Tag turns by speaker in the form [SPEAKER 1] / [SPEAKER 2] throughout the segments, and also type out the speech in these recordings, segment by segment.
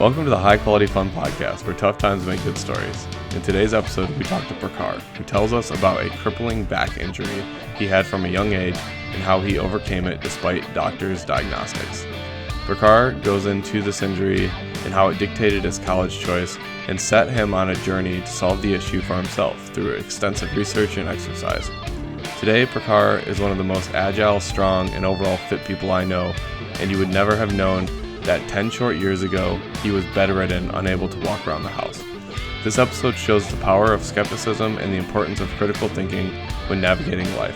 [SPEAKER 1] Welcome to the High Quality Fun podcast, where tough times make good stories. In today's episode, we talk to Prakhar, who tells us about a crippling back injury he had from a young age and how he overcame it despite doctors' diagnostics. Prakhar goes into this injury and how it dictated his college choice and set him on a journey to solve the issue for himself through extensive research and exercise. Today, Prakhar is one of the most agile, strong, and overall fit people I know, and you would never have known that 10 short years ago, he was bedridden, unable to walk around the house. This episode shows the power of skepticism and the importance of critical thinking when navigating life.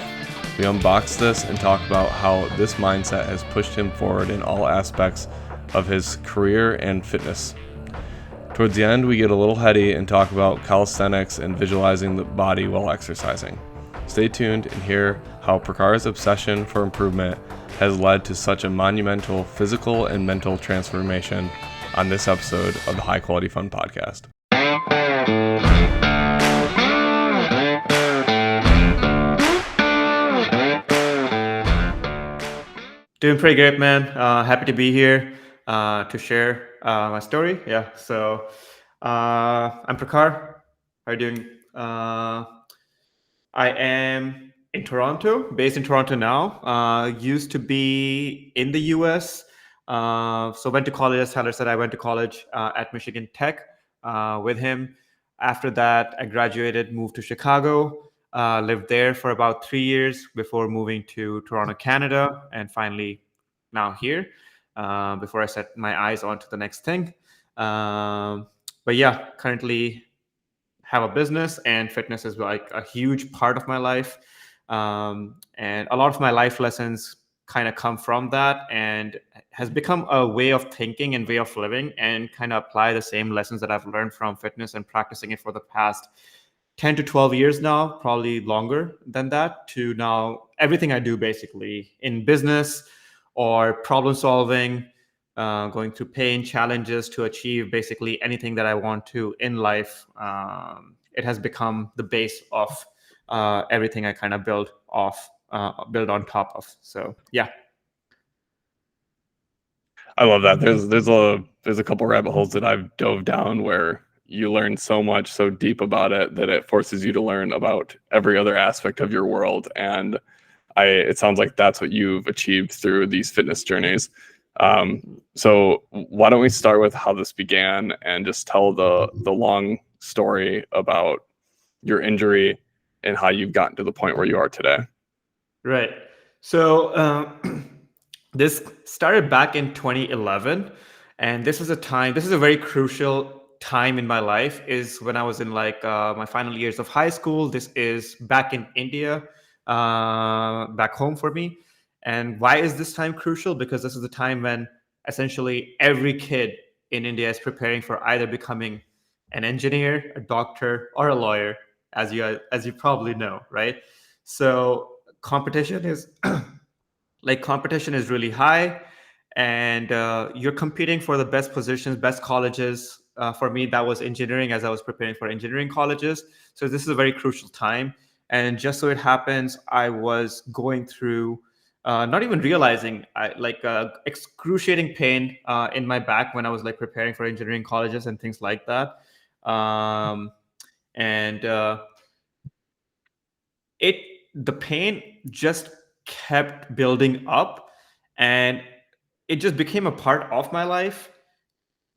[SPEAKER 1] We unbox this and talk about how this mindset has pushed him forward in all aspects of his career and fitness. Towards the end, we get a little heady and talk about calisthenics and visualizing the body while exercising. Stay tuned and hear how Prakhar's obsession for improvement has led to such a monumental physical and mental transformation on this episode of the High Quality Fun podcast.
[SPEAKER 2] Doing pretty great, man. Happy to be here to share my story. I'm Prakhar. How are you doing? I am in Toronto, based in Toronto now. Used to be in the US. So went to college, as Tyler said, I went to college at Michigan Tech with him. After that, I graduated, moved to Chicago, lived there for about 3 years before moving to Toronto, Canada, and finally now here before I set my eyes onto the next thing. Currently have a business, and fitness is like a huge part of my life. And a lot of my life lessons kind of come from that and has become a way of thinking and way of living, and kind of apply the same lessons that I've learned from fitness and practicing it for the past 10 to 12 years now, probably longer than that, to now everything I do basically in business or problem solving, going through pain, challenges to achieve basically anything that I want to in life. It has become the base of everything I kind of build on top of. So yeah.
[SPEAKER 1] I love that. There's a couple rabbit holes that I've dove down where you learn so much, so deep about it that it forces you to learn about every other aspect of your world. And it sounds like that's what you've achieved through these fitness journeys. So why don't we start with how this began and just tell the long story about your injury and how you've gotten to the point where you are today.
[SPEAKER 2] Right. So this started back in 2011, and this is a very crucial time in my life, is when I was in my final years of high school. This is back in India, back home for me. And why is this time crucial? Because this is the time when essentially every kid in India is preparing for either becoming an engineer, a doctor, or a lawyer, as you probably know, right? So competition is really high, and you're competing for the best positions, best colleges. For me, that was engineering, as I was preparing for engineering colleges. So this is a very crucial time. And just so it happens, I was going through not even realizing excruciating pain in my back when I was preparing for engineering colleges and things like that. The pain just kept building up, and it just became a part of my life,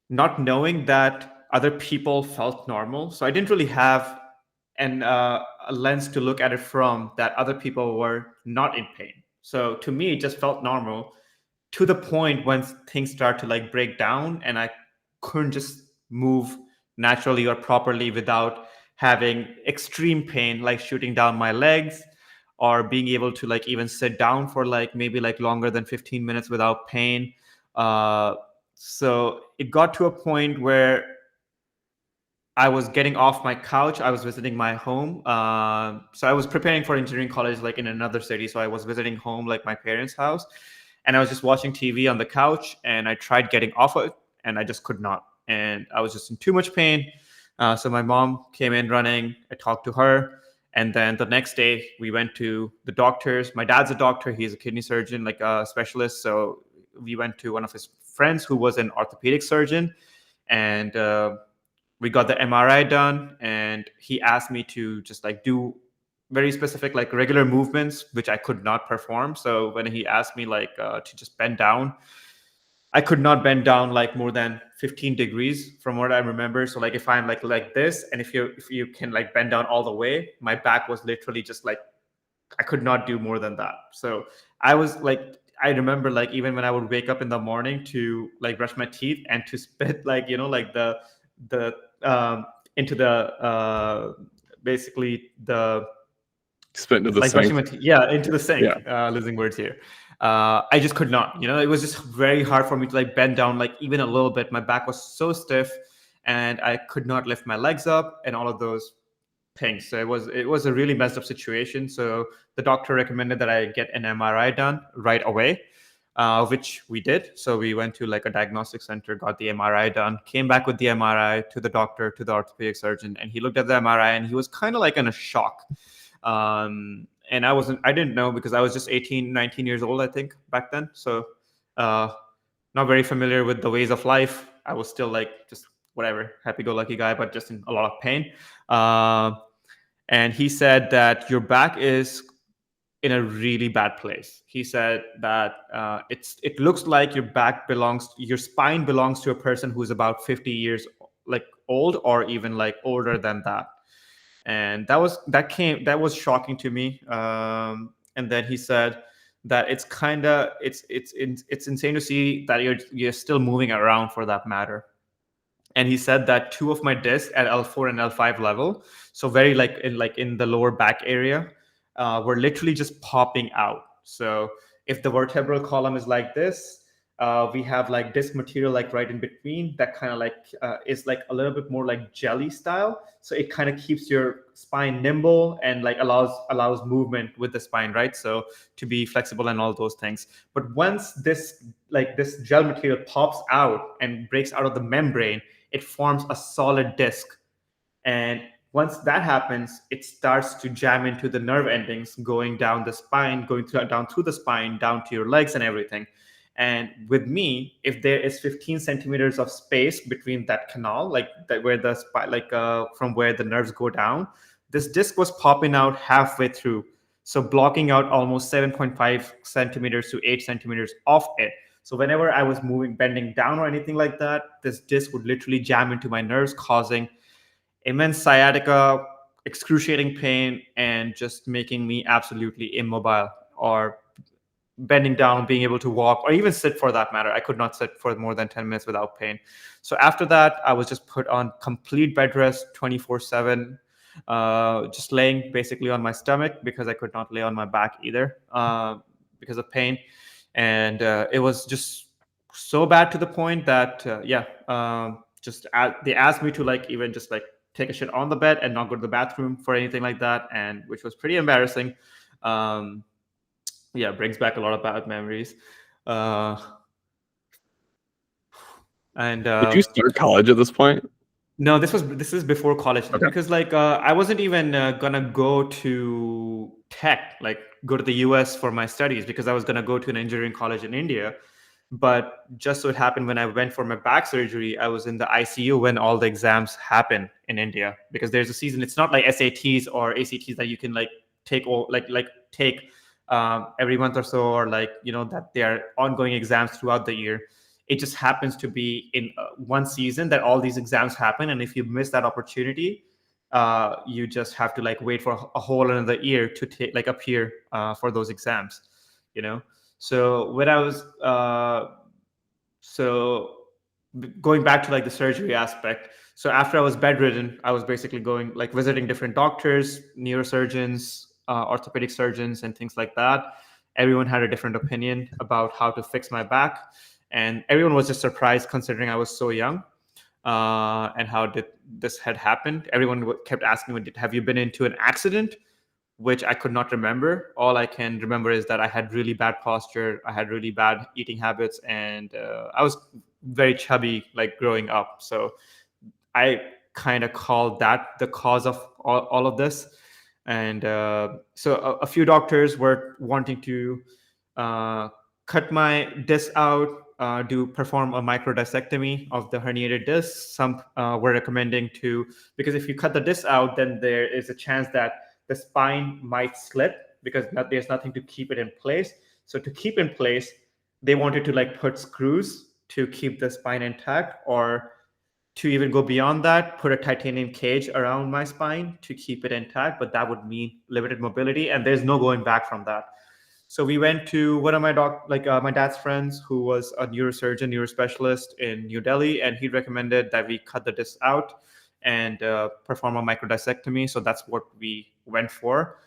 [SPEAKER 2] not knowing that other people felt normal. So I didn't really have a lens to look at it from, that other people were not in pain. So to me, it just felt normal, to the point when things start to break down and I couldn't just move naturally or properly without having extreme pain, like shooting down my legs, or being able to even sit down for maybe longer than 15 minutes without pain. So it got to a point where I was getting off my couch. I was visiting my home. So I was preparing for engineering college, in another city. So I was visiting home, my parents' house, and I was just watching TV on the couch, and I tried getting off of it, and I just could not. And I was just in too much pain. So my mom came in running. I talked to her. And then the next day we went to the doctors. My dad's a doctor. He's a kidney surgeon, a specialist. So we went to one of his friends who was an orthopedic surgeon. and we got the MRI done, and he asked me to just like do very specific like regular movements which I could not perform. So when he asked me like to just bend down, I could not bend down like more than 15 degrees from what I remember. So like if I'm like this, and if you can like bend down all the way, my back was literally just like I could not do more than that. So I was like, I remember like even when I would wake up in the morning to like brush my teeth and to spit like like the into the basically the
[SPEAKER 1] Spit into the
[SPEAKER 2] like brushing
[SPEAKER 1] sink.
[SPEAKER 2] my teeth, yeah, into the sink.
[SPEAKER 1] Yeah.
[SPEAKER 2] Losing words here. I just could not. It was just very hard for me to like bend down like even a little bit. My back was so stiff, and I could not lift my legs up, and all of those things. So it was a really messed up situation. So the doctor recommended that I get an MRI done right away, which we did. So we went to like a diagnostic center, got the MRI done, came back with the MRI to the doctor, to the orthopedic surgeon, and he looked at the MRI and he was kind of like in a shock. And I didn't know because I was just 18, 19 years old, I think, back then. So uh, not very familiar with the ways of life. I was still like just whatever, happy-go-lucky guy, but just in a lot of pain. Uh, and he said that your back is in a really bad place. He said that it looks like your spine belongs to a person who's about 50 years like old, or even like older than that. And that was shocking to me. And then he said that it's insane to see that you're still moving around, for that matter. And he said that two of my discs at L4 and L5 level, so very like in the lower back area, were literally just popping out. So if the vertebral column is like this, we have like disc material like right in between that kind of like is like a little bit more like jelly style. So it kind of keeps your spine nimble and like allows movement with the spine, right? So to be flexible and all those things. But once this gel material pops out and breaks out of the membrane, it forms a solid disc. And once that happens, it starts to jam into the nerve endings going down the spine, down through the spine, down to your legs and everything. And with me, if there is 15 centimeters of space between that canal, like that where the spine, like from where the nerves go down, this disc was popping out halfway through. So blocking out almost 7.5 centimeters to 8 centimeters of it. So whenever I was bending down or anything like that, this disc would literally jam into my nerves, causing immense sciatica, excruciating pain, and just making me absolutely immobile, or bending down, being able to walk, or even sit for that matter. I could not sit for more than 10 minutes without pain. So after that, I was just put on complete bed rest 24/7, just laying basically on my stomach because I could not lay on my back either because of pain. And it was just so bad to the point that they asked me to like even just like take a shit on the bed and not go to the bathroom for anything like that, and which was pretty embarrassing. um yeah, brings back a lot of bad memories. uh and
[SPEAKER 1] Did you start college at this point?
[SPEAKER 2] No, this is before college,
[SPEAKER 1] Okay.
[SPEAKER 2] because like I wasn't even gonna go to tech, like go to the US for my studies, because I was gonna go to an engineering college in India. But just so it happened, when I went for my back surgery, I was in the ICU when all the exams happen in India, because there's a season. It's not like SATs or ACTs that you can like take, or take every month or so, or like that they are ongoing exams throughout the year. It just happens to be in one season that all these exams happen, and if you miss that opportunity, you just have to like wait for a whole another year to take like appear for those exams. So when I was so going back to like the surgery aspect, so after I was bedridden, I was basically going like visiting different doctors, neurosurgeons, orthopedic surgeons, and things like that. Everyone had a different opinion about how to fix my back, and everyone was just surprised considering I was so young, and how did this had happened. Everyone kept asking me, have you been into an accident? Which I could not remember. All I can remember is that I had really bad posture, I had really bad eating habits, and I was very chubby like growing up. So I kind of called that the cause of all of this. And so a few doctors were wanting to cut my disc out, perform a microdiscectomy of the herniated disc. Some were recommending to, because if you cut the disc out, then there is a chance that the spine might slip because there's nothing to keep it in place. So to keep in place, they wanted to like put screws to keep the spine intact, or to even go beyond that, put a titanium cage around my spine to keep it intact. But that would mean limited mobility, and there's no going back from that. So we went to one of my dad's friends, who was a neurosurgeon, neurospecialist in New Delhi, and he recommended that we cut the disc out and perform a microdiscectomy. So that's what we went for.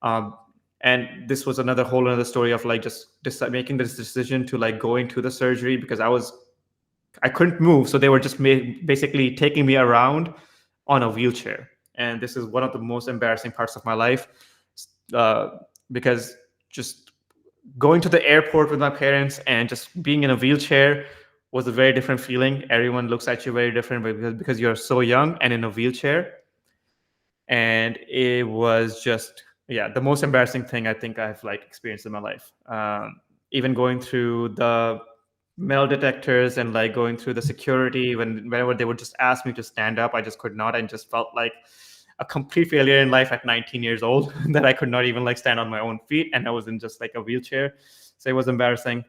[SPEAKER 2] Um, and this was another whole other story of like just making this decision to like go into the surgery, because I couldn't move, so they were just basically taking me around on a wheelchair. And this is one of the most embarrassing parts of my life, because just going to the airport with my parents and just being in a wheelchair was a very different feeling. Everyone looks at you very different because you're so young and in a wheelchair. And it was just, yeah, the most embarrassing thing I think I've like experienced in my life. Even going through the metal detectors and like going through the security, whenever they would just ask me to stand up, I just could not, and just felt like a complete failure in life at 19 years old that I could not even like stand on my own feet, and I was in just like a wheelchair. So it was embarrassing.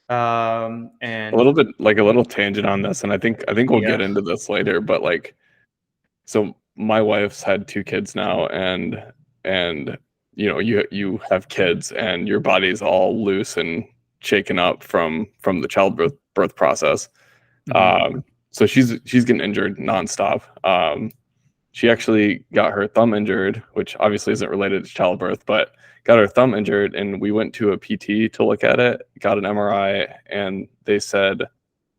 [SPEAKER 2] And
[SPEAKER 1] A little bit, like a little tangent on this, and I think we'll
[SPEAKER 2] Yeah.
[SPEAKER 1] get into this later, but like, so my wife's had 2 kids now, and you know, you have kids and your body's all loose and shaken up from the childbirth process. So she's getting injured nonstop. She actually got her thumb injured, which obviously isn't related to childbirth, but got her thumb injured, and we went to a PT to look at it, got an MRI, and they said,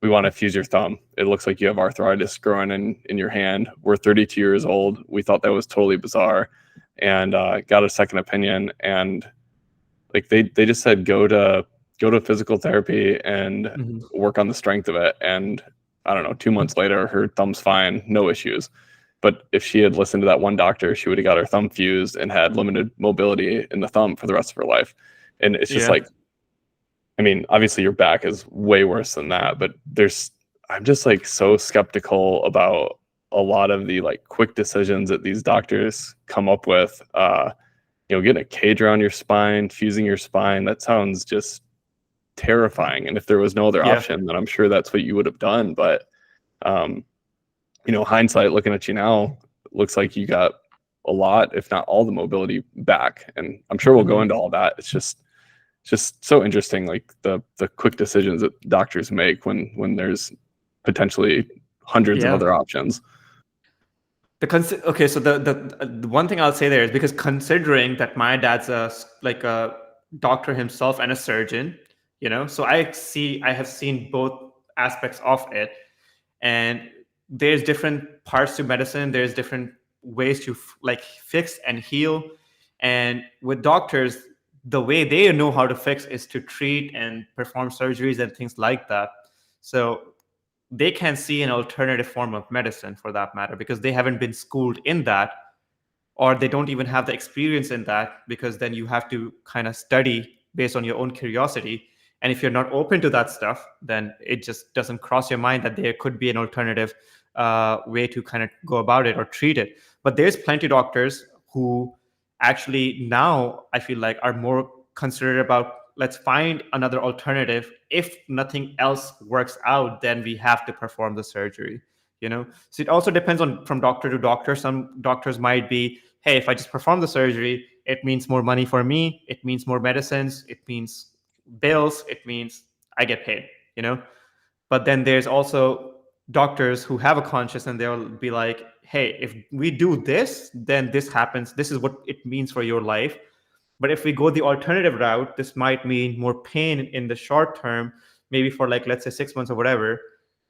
[SPEAKER 1] we want to fuse your thumb. It looks like you have arthritis growing in your hand. We're 32 years old. We thought that was totally bizarre, and got a second opinion. And like they just said, go to physical therapy and work on the strength of it. And I don't know, 2 months later, her thumb's fine, no issues. But if she had listened to that one doctor, she would have got her thumb fused and had limited mobility in the thumb for the rest of her life. And it's just like, I mean, obviously your back is way worse than that, but I'm just like so skeptical about a lot of the like quick decisions that these doctors come up with. You know, getting a cage around your spine, fusing your spine, that sounds just terrifying. And if there was no other option, then I'm sure that's what you would have done. But, you know, hindsight, looking at you now, looks like you got a lot, if not all the mobility back. And I'm sure we'll go into all that. It's just so interesting, like the quick decisions that doctors make when there's potentially hundreds of other options.
[SPEAKER 2] Okay, so the one thing I'll say there is, because considering that my dad's a doctor himself and a surgeon, you know, so I have seen both aspects of it, and there's different parts to medicine. There's different ways to like fix and heal, and with doctors, the way they know how to fix is to treat and perform surgeries and things like that. So they can see an alternative form of medicine, for that matter, because they haven't been schooled in that, or they don't even have the experience in that, because then you have to kind of study based on your own curiosity. And if you're not open to that stuff, then it just doesn't cross your mind that there could be an alternative way to kind of go about it or treat it. But there's plenty of doctors who actually now I feel like are more considerate about, let's find another alternative. If nothing else works out, then we have to perform the surgery, you know. So it also depends on from doctor to doctor. Some doctors might be, hey, if I just perform the surgery, it means more money for me, it means more medicines, it means bills, it means I get paid, you know. But then there's also doctors who have a conscience, and they'll be like, hey, if we do this, then this happens, this is what it means for your life. But if we go the alternative route, this might mean more pain in the short term, maybe for like, let's say 6 months or whatever,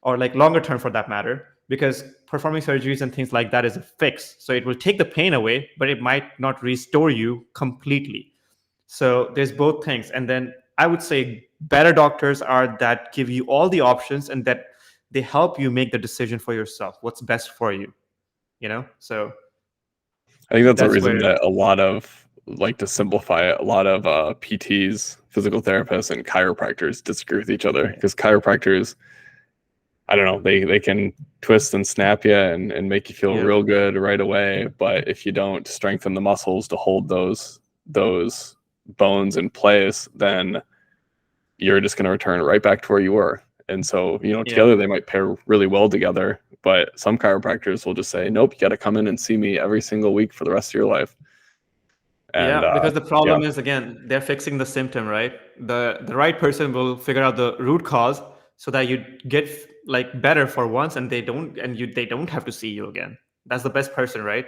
[SPEAKER 2] or like longer term for that matter, because performing surgeries and things like that is a fix. So it will take the pain away, but it might not restore you completely. So there's both things. And then I would say better doctors are that give you all the options, and that they help you make the decision for yourself, what's best for you, you know. So
[SPEAKER 1] I think that's a
[SPEAKER 2] that's
[SPEAKER 1] reason
[SPEAKER 2] where
[SPEAKER 1] that a lot of like to simplify it, a lot of PTs, physical therapists, and chiropractors disagree with each other because chiropractors, I don't know, they can twist and snap you and make you feel
[SPEAKER 2] Yeah.
[SPEAKER 1] real good right away. But if you don't strengthen the muscles to hold those bones in place, then you're just going to return right back to where you were. And so, you know,
[SPEAKER 2] Yeah.
[SPEAKER 1] together they might pair really well together, but some chiropractors will just say, nope, you got to come in and see me every single week for the rest of your life. And
[SPEAKER 2] Yeah, because the
[SPEAKER 1] yeah,
[SPEAKER 2] problem is, again, they're fixing the symptom, right? The right person will figure out the root cause so that you get like better for once, and they don't have to see you again. That's the best person, right?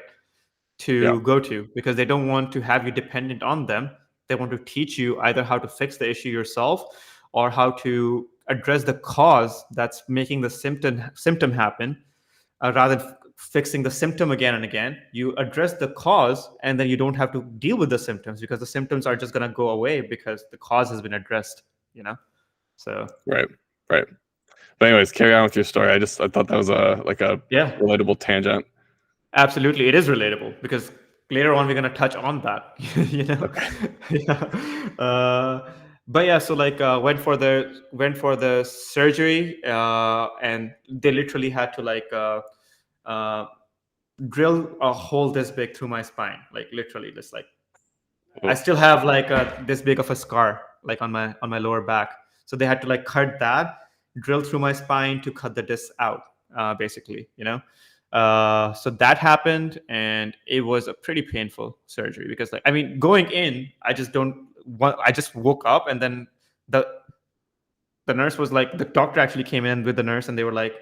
[SPEAKER 1] yeah,
[SPEAKER 2] To go to, because they don't want to have you dependent on them. They want to teach you either how to fix the issue yourself or how to address the cause that's making the symptom happen, rather than fixing the symptom again and again. You address the cause, and then you don't have to deal with the symptoms, because the symptoms are just going to go away because the cause has been addressed, you know. So
[SPEAKER 1] right, right. But anyways, carry on with your story. I thought that was a
[SPEAKER 2] yeah,
[SPEAKER 1] relatable tangent.
[SPEAKER 2] absolutely, it is relatable, because later on we're going to touch on that. You know.
[SPEAKER 1] Okay.
[SPEAKER 2] Yeah. But yeah, so like went for the surgery, and they literally had to like uh, drill a hole this big through my spine, like literally just like I
[SPEAKER 1] Oh,
[SPEAKER 2] still have like this big of a scar like on my lower back. So they had to like cut that, drill through my spine to cut the disc out, basically, you know. So that happened, and it was a pretty painful surgery, because like, I mean, going in, I just woke up, and then the the nurse was like, the doctor actually came in with the nurse, and they were like,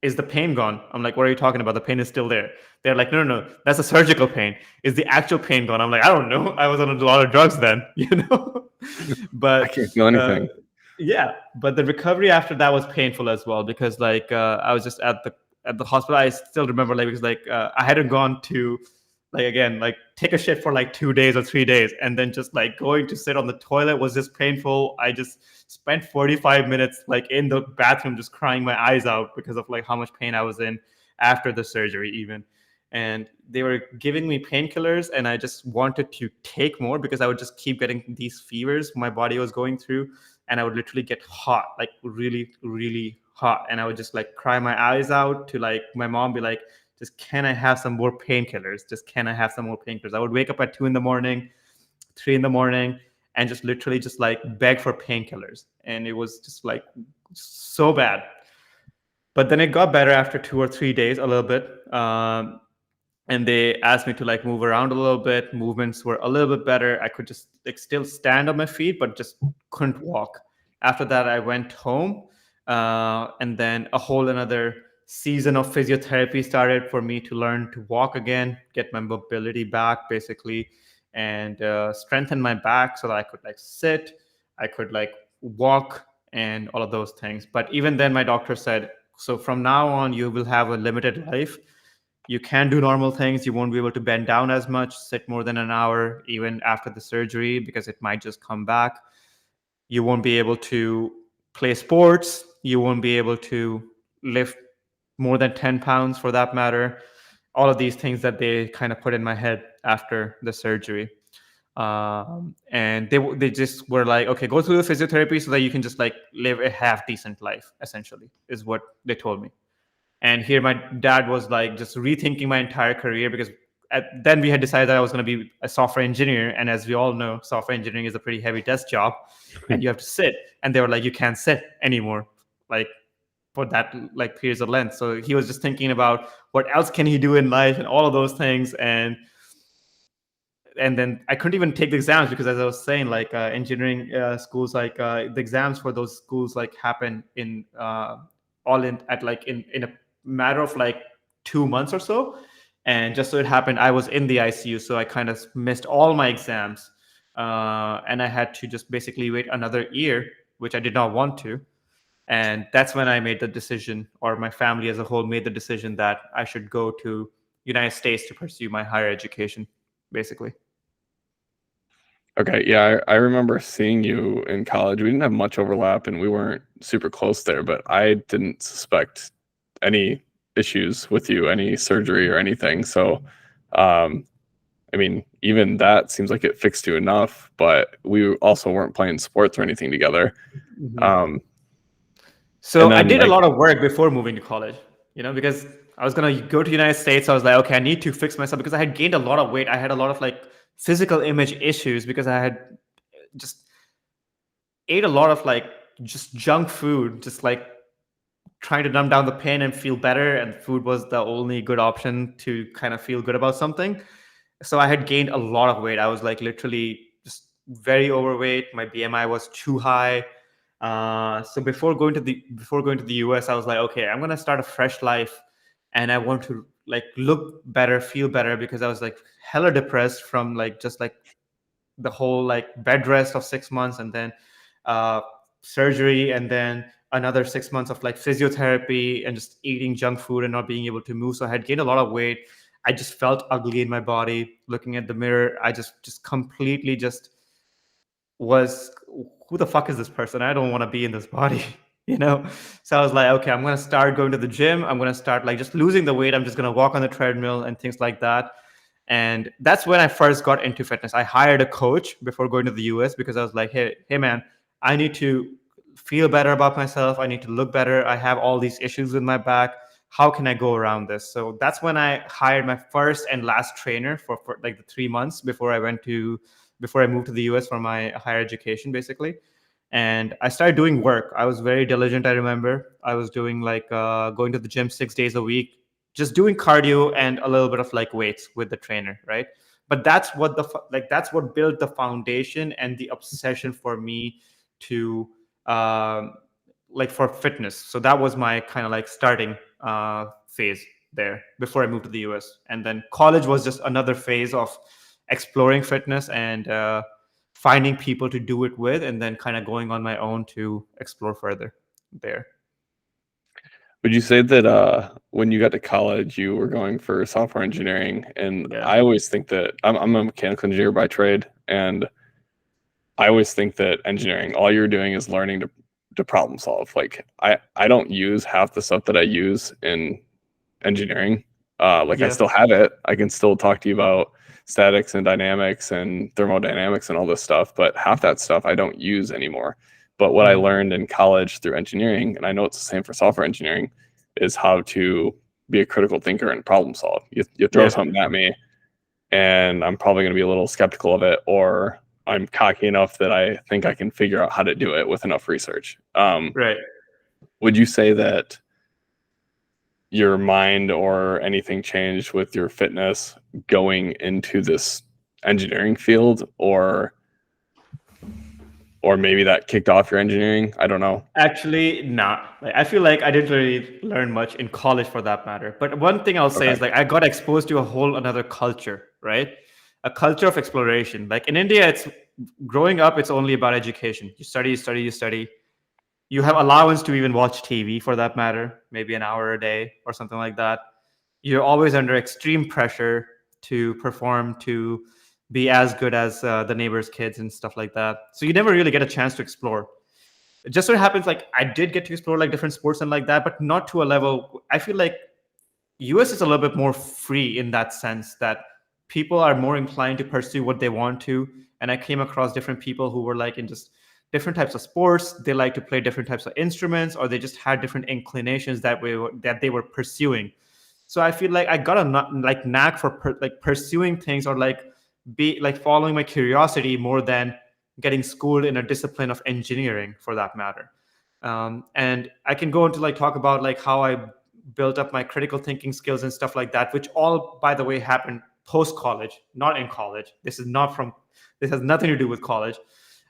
[SPEAKER 2] is the pain gone? I'm like, what are you talking about? The pain is still there. They're like, no, no, no, that's a surgical pain. Is the actual pain gone? I'm like, I don't know, I was on a lot of drugs then. You know.
[SPEAKER 1] I
[SPEAKER 2] But
[SPEAKER 1] can't feel
[SPEAKER 2] uh,
[SPEAKER 1] anything.
[SPEAKER 2] yeah, but the recovery after that was painful as well, because like I was just at the hospital. I still remember, like, because like I hadn't gone to, like, again, like take a shit for like 2 days or 3 days, and then just like going to sit on the toilet was just painful. I just spent 45 minutes like in the bathroom just crying my eyes out because of like how much pain I was in after the surgery even. And they were giving me painkillers, and I just wanted to take more, because I would just keep getting these fevers my body was going through, and I would literally get hot, like really, really hot, and I would just like cry my eyes out to like my mom, be like, just, can I have some more painkillers? Just, can I have some more painkillers? I would wake up at 2 in the morning, 3 in the morning, and just literally just like beg for painkillers. And it was just like so bad. But then it got better after 2 or 3 days, a little bit. And they asked me to like move around a little bit. Movements were a little bit better. I could just like still stand on my feet, but just couldn't walk. After that, I went home, and then a whole another season of physiotherapy started for me to learn to walk again, get my mobility back, basically, and strengthen my back so that I could like sit, I could like walk, and all of those things. But even then, my doctor said, so from now on, you will have a limited life. You can do normal things. You won't be able to bend down as much, sit more than an hour, even after the surgery, because it might just come back. You won't be able to play sports. You won't be able to lift more than 10 pounds, for that matter. All of these things that they kind of put in my head after the surgery. And they just were like, okay, go through the physiotherapy so that you can just like live a half decent life, essentially, is what they told me. And here my dad was like just rethinking my entire career, because then we had decided that I was going to be a software engineer, and as we all know, software engineering is a pretty heavy desk job, and you have to sit. And they were like, you can't sit anymore, like, for that like periods of length. So he was just thinking about what else can he do in life and all of those things. And then I couldn't even take the exams, because, as I was saying, like engineering schools, like the exams for those schools like happen in all in at like in a matter of like 2 months or so. And just so it happened, I was in the ICU, so I kind of missed all my exams, and I had to just basically wait another year, which I did not want to. And that's when I made the decision, or my family as a whole made the decision, that I should go to United States to pursue my higher education, basically.
[SPEAKER 1] Okay, yeah, I remember seeing you in college. We didn't have much overlap and we weren't super close there, but I didn't suspect any issues with you, any surgery or anything. So, um, I mean, even that seems like it fixed you enough, but we also weren't playing sports or anything together.
[SPEAKER 2] Mhm.
[SPEAKER 1] Um, and
[SPEAKER 2] So I
[SPEAKER 1] then
[SPEAKER 2] did a
[SPEAKER 1] like,
[SPEAKER 2] lot of work before moving to college, because I was gonna go to the United States. I was like, okay, I need to fix myself because I had gained a lot of weight. I had a lot of like physical image issues because I had just ate a lot of like just junk food, just like trying to numb down the pain and feel better. And food was the only good option to kind of feel good about something. So I had gained a lot of weight. I was like literally just very overweight. My BMI was too high. So before going to the US, I was like, okay, I'm gonna start a fresh life, and I want to like look better, feel better, because I was like hella depressed from like just like the whole like bed rest of 6 months, and then uh, surgery, and then another 6 months of like physiotherapy and just eating junk food and not being able to move. So I had gained a lot of weight. I just felt ugly in my body. Looking at the mirror, I just completely just was, who the fuck is this person? I don't want to be in this body, you know? So I was like, okay, I'm going to start going to the gym. I'm going to start like just losing the weight. I'm just going to walk on the treadmill and things like that. And that's when I first got into fitness. I hired a coach before going to the US because I was like, hey man, I need to feel better about myself. I need to look better. I have all these issues with my back. How can I go around this? So that's when I hired my first and last trainer for like the 3 months before I moved to the US for my higher education, basically. And I started doing work. I was very diligent. I remember I was doing like going to the gym 6 days a week, just doing cardio and a little bit of like weights with the trainer, right? But that's what built the foundation and the obsession for me to um, like for fitness. So that was my kind of like starting phase there before I moved to the US. And then college was just another phase of exploring fitness and finding people to do it with, and then kind of going on my own to explore further there.
[SPEAKER 1] would you say that when you got to college, you were going for software engineering? And
[SPEAKER 2] Yeah.
[SPEAKER 1] I always think that I'm a mechanical engineer by trade, and I always think that engineering, all you're doing is learning to problem solve. Like I don't use half the stuff that I use in engineering. Like I
[SPEAKER 2] Yeah.
[SPEAKER 1] still have it. I can still talk to you about statics and dynamics and thermodynamics and all this stuff, but half that stuff I don't use anymore. But what I
[SPEAKER 2] Mhm.
[SPEAKER 1] learned in college through engineering, and I know it's the same for software engineering, is how to be a critical thinker and problem solve. You throw
[SPEAKER 2] Yeah.
[SPEAKER 1] something at me, and I'm probably going to be a little skeptical of it, or I'm cocky enough that I think I can figure out how to do it with enough research.
[SPEAKER 2] Right.
[SPEAKER 1] Would you say that your mind or anything changed with your fitness going into this engineering field, or maybe that kicked off your engineering? I don't know.
[SPEAKER 2] Actually, not. Like, I feel like I didn't really learn much in college for that matter. But one thing I'll say
[SPEAKER 1] Okay.
[SPEAKER 2] is like I got exposed to a whole another culture, right? A culture of exploration. Like in India, it's growing up, it's only about education. You study, you study, you study. You have allowance to even watch TV for that matter, maybe an hour a day or something like that. You're always under extreme pressure to perform, to be as good as the neighbor's kids and stuff like that. So you never really get a chance to explore. It just so happens like I did get to explore like different sports and like that, but not to a level. I feel like US is a little bit more free in that sense that people are more inclined to pursue what they want to. And I came across different people who were like in just different types of sports. They like to play different types of instruments, or they just had different inclinations that they were pursuing. So I feel like I got a like knack for like pursuing things, or like be like following my curiosity more than getting schooled in a discipline of engineering for that matter. And I can go into like talk about like how I built up my critical thinking skills and stuff like that, which all, by the way, happened post college, not in college. This has nothing to do with college.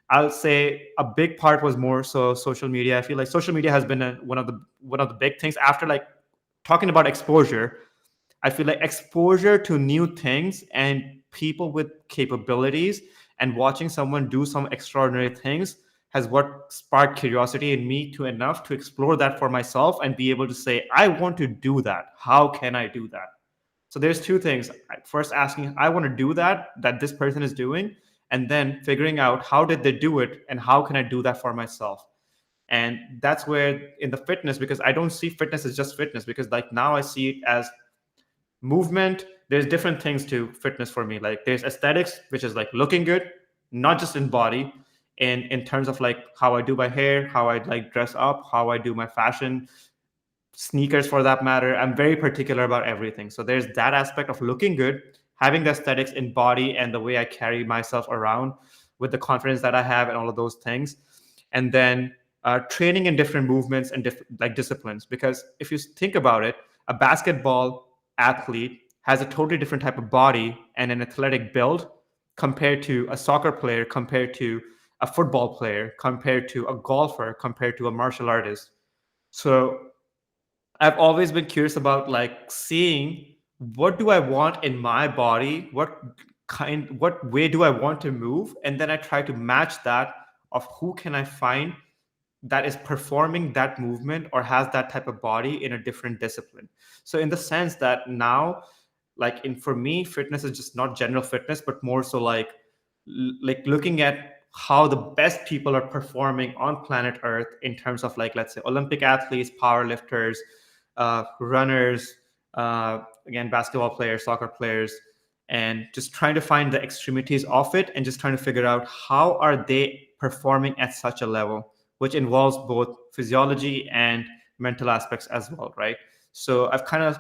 [SPEAKER 2] I'll say a big part was more so social media. I feel like social media has been one of the big things after like talking about exposure. I feel like exposure to new things and people with capabilities and watching someone do some extraordinary things has what sparked curiosity in me to enough to explore that for myself and be able to say, I want to do that. How can I do that? So there's two things. First asking, I want to do that this person is doing, and then figuring out how did they do it and how can I do that for myself. And that's where in the fitness, because I don't see fitness as just fitness, because like now I see it as movement, there's different things to fitness for me. Like there's aesthetics, which is like looking good, not just in body, and in terms of like how I do my hair, how I like dress up, how I do my fashion, sneakers for that matter. I'm very particular about everything. So there's that aspect of looking good, having the aesthetics in body and the way I carry myself around with the confidence that I have and all of those things. And then training in different movements and like disciplines. Because if you think about it, a basketball athlete has a totally different type of body and an athletic build compared to a soccer player, compared to a football player, compared to a golfer, compared to a martial artist. So I've always been curious about like seeing what do I want in my body, what way do I want to move, and then I try to match that of who can I find that is performing that movement or has that type of body in a different discipline. So in the sense that now, like in for me, fitness is just not general fitness, but more so like looking at how the best people are performing on planet Earth in terms of like, let's say, Olympic athletes, power lifters, runners, again, basketball players, soccer players, and just trying to find the extremities of it and just trying to figure out how are they performing at such a level, which involves both physiology and mental aspects as well, right? So I've kind of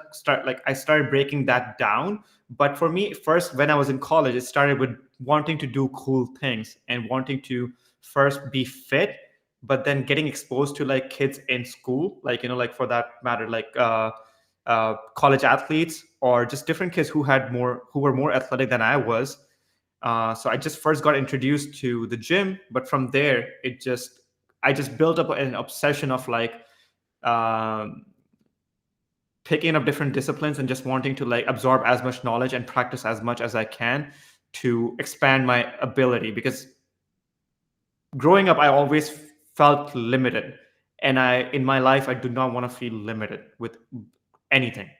[SPEAKER 2] I started breaking that down. But for me, first, when I was in college, it started with wanting to do cool things and wanting to first be fit, but then getting exposed to like kids in school, like, like for that matter, like college athletes or just different kids who were more athletic than I was. So I just first got introduced to the gym, but from there, I just built up an obsession of like, um, picking up different disciplines and just wanting to like absorb as much knowledge and practice as much as I can to expand my ability. Because growing up, I always felt limited, and in my life, I do not want to feel limited with anything.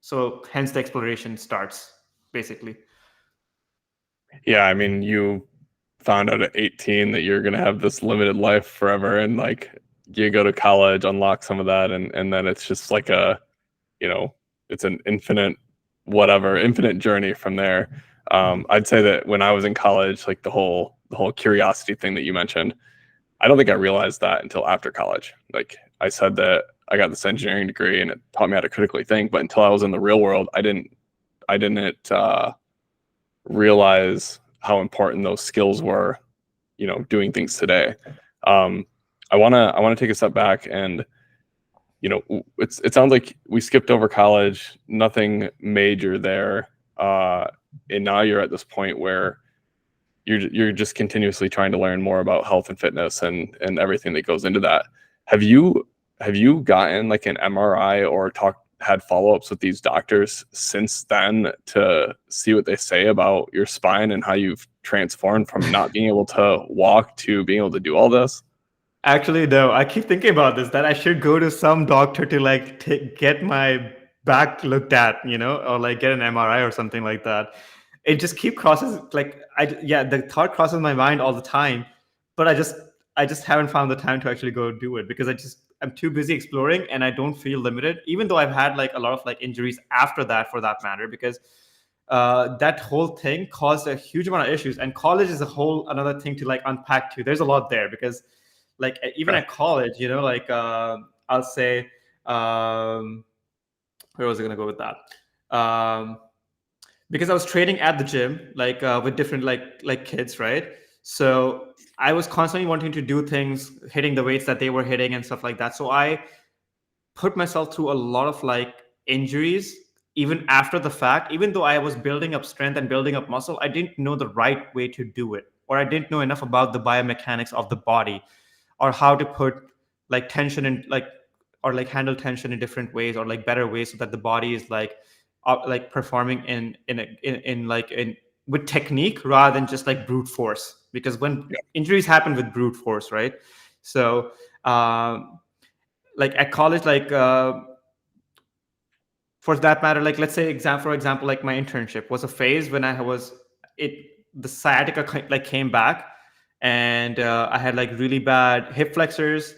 [SPEAKER 2] So hence the exploration starts basically.
[SPEAKER 1] Yeah, I mean, you found out at 18 that you're going to have this limited life forever, and like you go to college, unlock some of that, and then it's just like it's an infinite journey from there. I'd say that when I was in college, like the whole curiosity thing that you mentioned, I don't think I realized that until after college. Like I said that I got this engineering degree and it taught me how to critically think, but until I was in the real world, I didn't realize how important those skills were, doing things today. I want to take a step back and, it sounds like we skipped over college, nothing major there. And now you're at this point where you're just continuously trying to learn more about health and fitness and everything that goes into that. Have you gotten like an MRI or had follow-ups with these doctors since then to see what they say about your spine and how you've transformed from not being able to walk to being able to do all this?
[SPEAKER 2] Actually, no, I keep thinking about this, that I should go to some doctor to like get my back looked at, or like get an MRI or something like that. It just keep crosses like yeah, the thought crosses my mind all the time, but I just haven't found the time to actually go do it because I'm too busy exploring and I don't feel limited, even though I've had like a lot of like injuries after that for that matter, because that whole thing caused a huge amount of issues. And college is a whole another thing to like unpack too. There's a lot there because like even at college, like I'll say, where was I gonna go with that? Because I was training at the gym, like with different like kids, right? So I was constantly wanting to do things, hitting the weights that they were hitting and stuff like that. So I put myself through a lot of like injuries even after the fact. Even though I was building up strength and building up muscle, I didn't know the right way to do it, or I didn't know enough about the biomechanics of the body, or how to put like tension in like, or like handle tension in different ways or like better ways so that the body is like performing in with technique rather than just like brute force. Because when injuries happen with brute force, right? So like at college, like for that matter, like let's say for example, like my internship was a phase when the sciatica like came back, and I had like really bad hip flexors.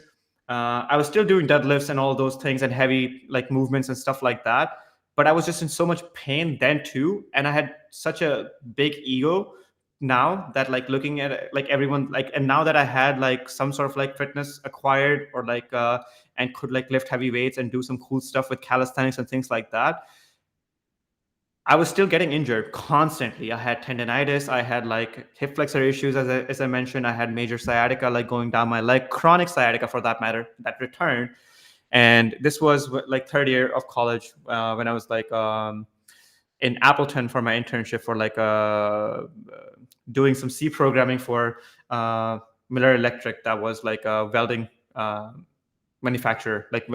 [SPEAKER 2] I was still doing deadlifts and all those things and heavy like movements and stuff like that, but I was just in so much pain then too, and I had such a big ego now that like looking at it, like everyone like, and now that I had like some sort of like fitness acquired, or like and could like lift heavy weights and do some cool stuff with calisthenics and things like that, I was still getting injured constantly. I had tendonitis. I had like hip flexor issues, as I mentioned. I had major sciatica, like going down my leg, chronic sciatica for that matter, that returned. And this was like third year of college, when I was like in Appleton for my internship for like doing some C programming for Miller Electric. That was like a welding manufacturer, like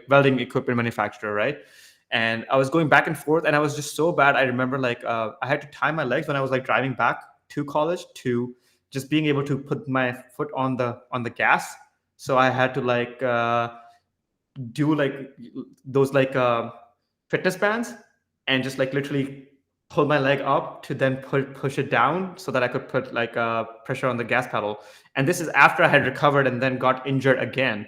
[SPEAKER 2] welding equipment manufacturer, right? And I was going back and forth, and I was just so bad. I remember like I had to tie my legs when I was like driving back to college to just being able to put my foot on the gas. So I had to like do like those like fitness bands, and just like literally pull my leg up to then push it down so that I could put like pressure on the gas pedal. And this is after I had recovered and then got injured again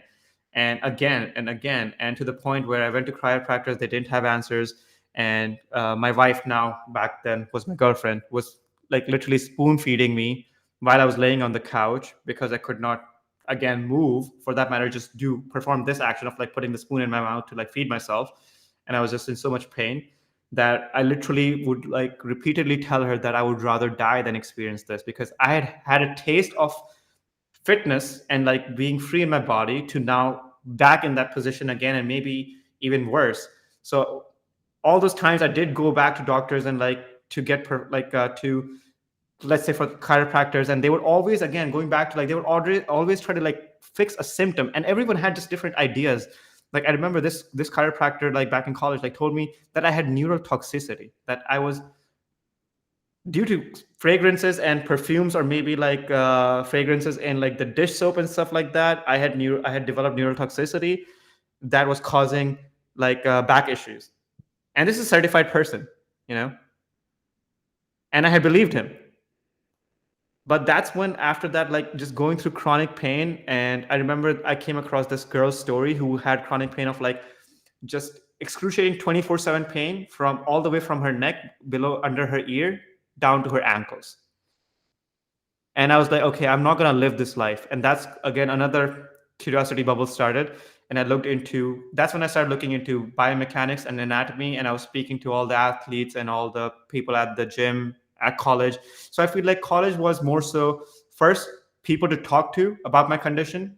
[SPEAKER 2] and again and again, and to the point where I went to chiropractors. They didn't have answers. And my wife, now back then was my girlfriend, was like literally spoon feeding me while I was laying on the couch, because I could not again move, for that matter, just do perform this action of like putting the spoon in my mouth to like feed myself. And I was just in so much pain that I literally would like repeatedly tell her that I would rather die than experience this, because I had had a taste of fitness and like being free in my body, to now back in that position again, and maybe even worse. So all those times I did go back to doctors and like to get to, let's say, for chiropractors, and they would always, again, going back to like, they would always try to like fix a symptom, and everyone had just different ideas. Like I remember this chiropractor, like back in college, like told me that I had neural toxicity, that I was, due to fragrances and perfumes, or maybe like fragrances in like the dish soap and stuff like that, I had developed neural toxicity that was causing like back issues. And this is a certified person, you know, and I had believed him. But that's when, after that, like just going through chronic pain, and I remember I came across this girl's story who had chronic pain of like just excruciating 24/7 pain from all the way from her neck below under her ear down to her ankles. And I was like, okay, I'm not going to live this life. And that's again another curiosity bubble started. And that's when I started looking into biomechanics and anatomy. And I was speaking to all the athletes and all the people at the gym at college. So I feel like college was more so, first, people to talk to about my condition.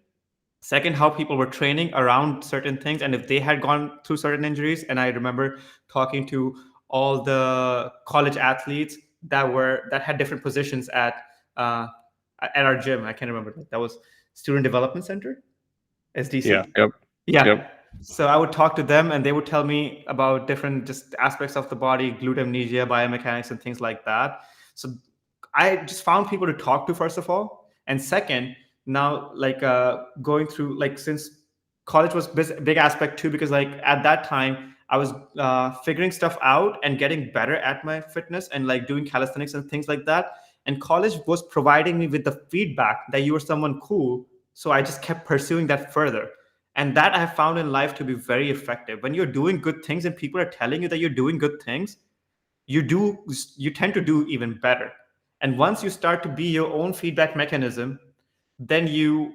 [SPEAKER 2] Second, how people were training around certain things, and if they had gone through certain injuries. And I remember talking to all the college athletes that had different positions uh, at our gym. I can't remember. That was Student Development Center, SDC.
[SPEAKER 1] Yeah. Yep.
[SPEAKER 2] Yeah.
[SPEAKER 1] Yep.
[SPEAKER 2] So I would talk to them, and they would tell me about different just aspects of the body, glute amnesia, biomechanics, and things like that. So I just found people to talk to, first of all. And second, now like going through, like, since college was big aspect too, because like at that time I was figuring stuff out and getting better at my fitness and like doing calisthenics and things like that. And college was providing me with the feedback that you were someone cool. So I just kept pursuing that further. And that I have found in life to be very effective. When you're doing good things and people are telling you that you're doing good things, you tend to do even better. And once you start to be your own feedback mechanism, then you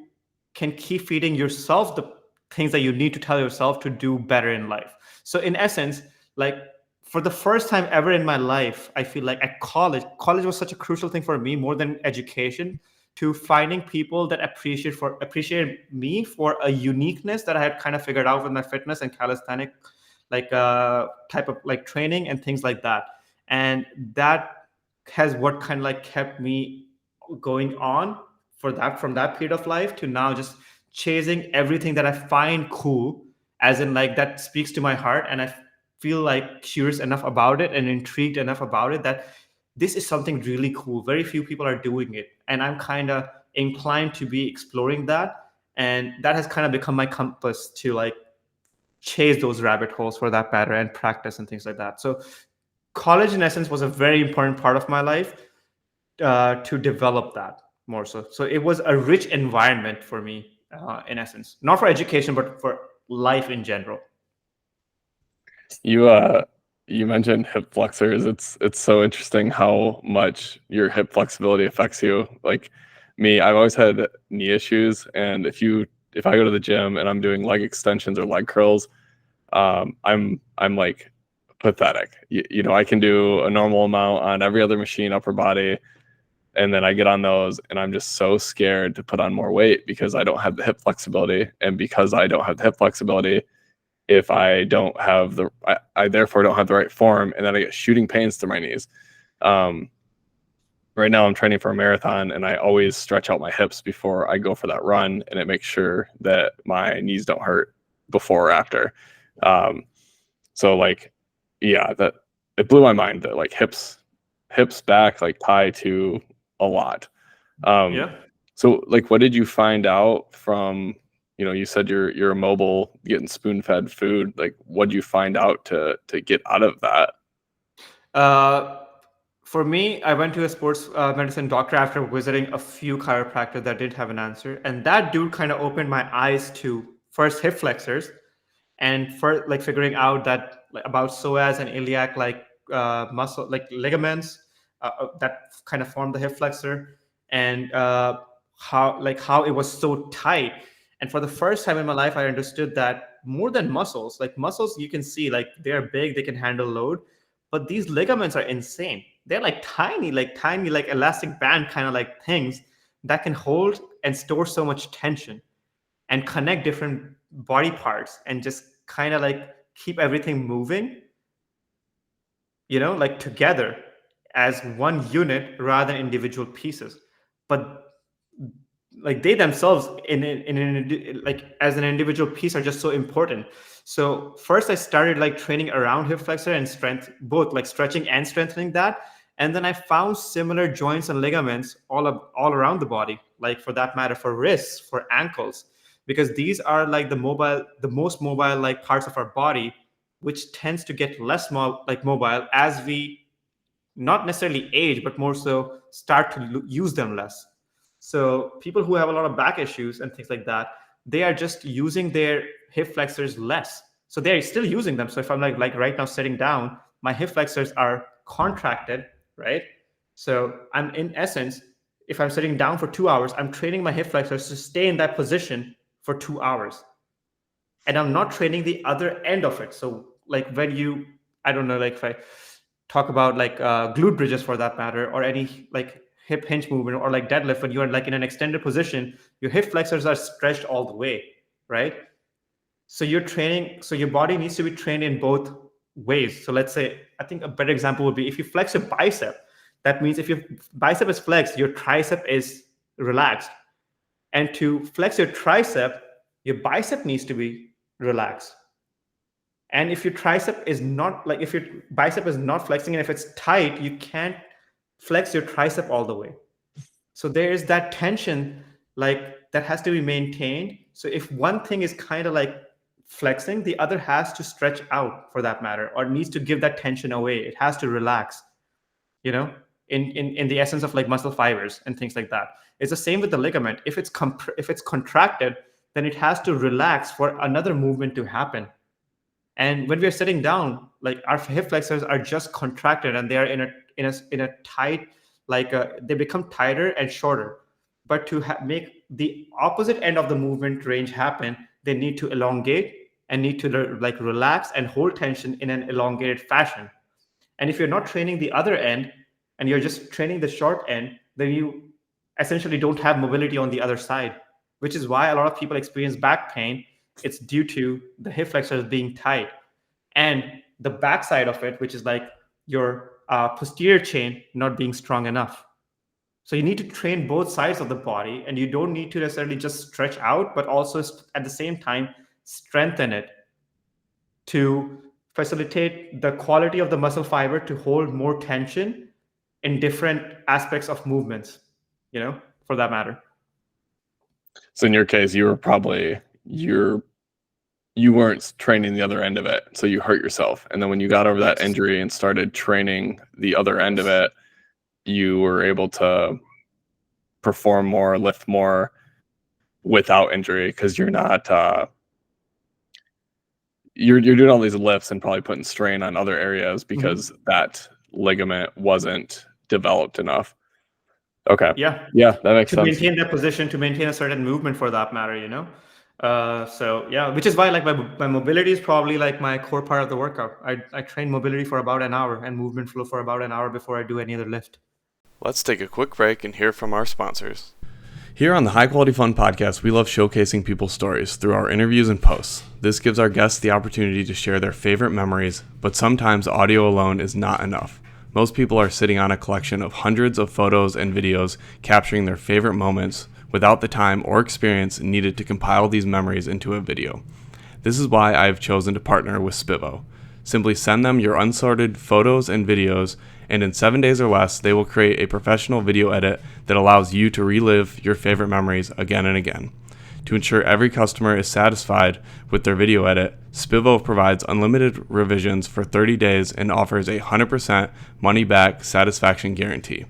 [SPEAKER 2] can keep feeding yourself the things that you need to tell yourself to do better in life. So in essence, like, for the first time ever in my life, I feel like at college was such a crucial thing for me, more than education, to finding people that appreciate me for a uniqueness that I had kind of figured out with my fitness and calisthenic like type of like training and things like that. And that has what kind of like kept me going on from that period of life to now, just chasing everything that I find cool, as in like that speaks to my heart, and I feel like curious enough about it and intrigued enough about it that this is something really cool. Very few people are doing it, and I'm kind of inclined to be exploring that. And that has kind of become my compass to like chase those rabbit holes, for that matter, and practice and things like that. So college, in essence, was a very important part of my life to develop that more so. So it was a rich environment for me, in essence, not for education, but for life in general.
[SPEAKER 1] You You mentioned hip flexors. It's so interesting how much your hip flexibility affects you. Like me, I've always had knee issues, and if I go to the gym and I'm doing leg extensions or leg curls, I'm like pathetic. I can do a normal amount on every other machine, upper body, and then I get on those, and I'm just so scared to put on more weight because I don't have the hip flexibility, and because I don't have the hip flexibility, if I don't have I therefore don't have the right form, and then I get shooting pains through my knees. Um, right now I'm training for a marathon, and I always stretch out my hips before I go for that run, and it makes sure that my knees don't hurt before or after. Um, so like, yeah, that it blew my mind that like hips back like tie to a lot. Um,
[SPEAKER 2] Yeah.
[SPEAKER 1] so like, what did you find out from, you said you're immobile, getting spoon fed food. Like, what did you find out to get out of that?
[SPEAKER 2] Uh, for me, I went to a sports medicine doctor after visiting a few chiropractors that didn't have an answer, and that dude kind of opened my eyes to first hip flexors, and for like figuring out that like, about psoas and iliac muscle like ligaments that kind of form the hip flexor, and how it was so tight. And for the first time in my life, I understood that more than muscles, like muscles you can see like they're big, they can handle load, but these ligaments are insane. They're like tiny like elastic band kind of like things that can hold and store so much tension and connect different body parts and just kind of like keep everything moving, like together as one unit rather than individual pieces. But like they themselves like as an individual piece are just so important. So first I started like training around hip flexor and strength, both like stretching and strengthening that. And then I found similar joints and ligaments all around the body, like for that matter, for wrists, for ankles, because these are like the most mobile like parts of our body, which tends to get less mobile as we not necessarily age, but more so start to use them less. So people who have a lot of back issues and things like that, they are just using their hip flexors less. So they're still using them. So if I'm like right now sitting down, my hip flexors are contracted, right? So I'm in essence, if I'm sitting down for 2 hours, I'm training my hip flexors to stay in that position for 2 hours. And I'm not training the other end of it. So like when you, I don't know, like if I talk about like glute bridges for that matter, or any like hip hinge movement or like deadlift, when you are like in an extended position, your hip flexors are stretched all the way, right? So you're training, so your body needs to be trained in both ways. So let's say, I think a better example would be if you flex your bicep, that means if your bicep is flexed, your tricep is relaxed. And to flex your tricep, your bicep needs to be relaxed. And if your tricep is not like, if your bicep is not flexing and if it's tight, you can't flex your tricep all the way. So there is that tension like that has to be maintained. So if one thing is kind of like flexing, the other has to stretch out for that matter, or needs to give that tension away. It has to relax, you know, in the essence of like muscle fibers and things like that. It's the same with the ligament. If it's contracted, then it has to relax for another movement to happen. And when we are sitting down, like our hip flexors are just contracted and they are in a tight, like they become tighter and shorter. But to make the opposite end of the movement range happen, they need to elongate and need to like relax and hold tension in an elongated fashion. And if you're not training the other end and you're just training the short end, then you essentially don't have mobility on the other side, which is why a lot of people experience back pain. It's due to the hip flexors being tight and the backside of it, which is like your posterior chain not being strong enough. So you need to train both sides of the body, and you don't need to necessarily just stretch out, but also at the same time strengthen it to facilitate the quality of the muscle fiber to hold more tension in different aspects of movements, for that matter.
[SPEAKER 1] So in your case, you weren't training the other end of it, so you hurt yourself. And then when you got over that
[SPEAKER 2] Yes.
[SPEAKER 1] injury and started training the other end of it, you were able to perform more, lift more without injury because you're doing all these lifts and probably putting strain on other areas
[SPEAKER 2] Mhm.
[SPEAKER 1] because that ligament wasn't developed enough. Okay.
[SPEAKER 2] Yeah,
[SPEAKER 1] Yeah, that makes
[SPEAKER 2] to
[SPEAKER 1] sense.
[SPEAKER 2] maintain that position, to maintain a certain movement for that matter, so yeah, which is why like my mobility is probably like my core part of the workout. I train mobility for about an hour and movement flow for about an hour before I do any other lift.
[SPEAKER 1] Let's take a quick break and hear from our sponsors. Here on the High Quality Fun podcast, we love showcasing people's stories through our interviews and posts. This gives our guests the opportunity to share their favorite memories, but sometimes audio alone is not enough. Most people are sitting on a collection of hundreds of photos and videos capturing their favorite moments without the time or experience needed to compile these memories into a video. This is why I have chosen to partner with Spivo. Simply send them your unsorted photos and videos, and in 7 days or less, they will create a professional video edit that allows you to relive your favorite memories again and again. To ensure every customer is satisfied with their video edit, Spivo provides unlimited revisions for 30 days and offers a 100% money-back satisfaction guarantee.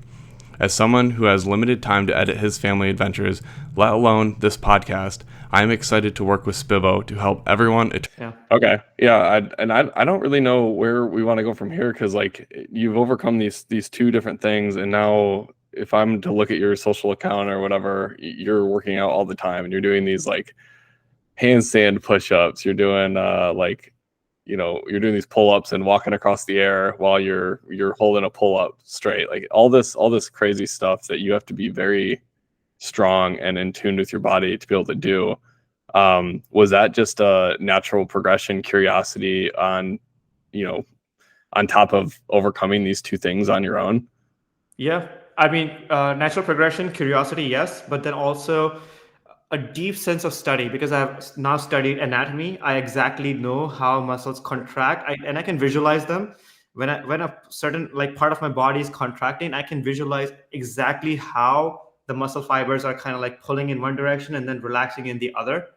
[SPEAKER 1] As someone who has limited time to edit his family adventures, let alone this podcast, I am excited to work with Spivo to help everyone.
[SPEAKER 2] Yeah.
[SPEAKER 1] Okay. Yeah. I don't really know where we want to go from here because like you've overcome these two different things, and now if I'm to look at your social account or whatever, you're working out all the time and you're doing these like handstand push-ups. You're doing you're doing these pull-ups and walking across the air while you're holding a pull-up straight. Like all this crazy stuff that you have to be very strong and in tune with your body to be able to do. Was that just a natural progression, curiosity you know, on top of overcoming these two things on your own?
[SPEAKER 2] Yeah, I mean, natural progression, curiosity, yes, but then also a deep sense of study because I've now studied anatomy. I exactly know how muscles contract, and I can visualize them. When a certain like part of my body is contracting, I can visualize exactly how the muscle fibers are kind of like pulling in one direction and then relaxing in the other.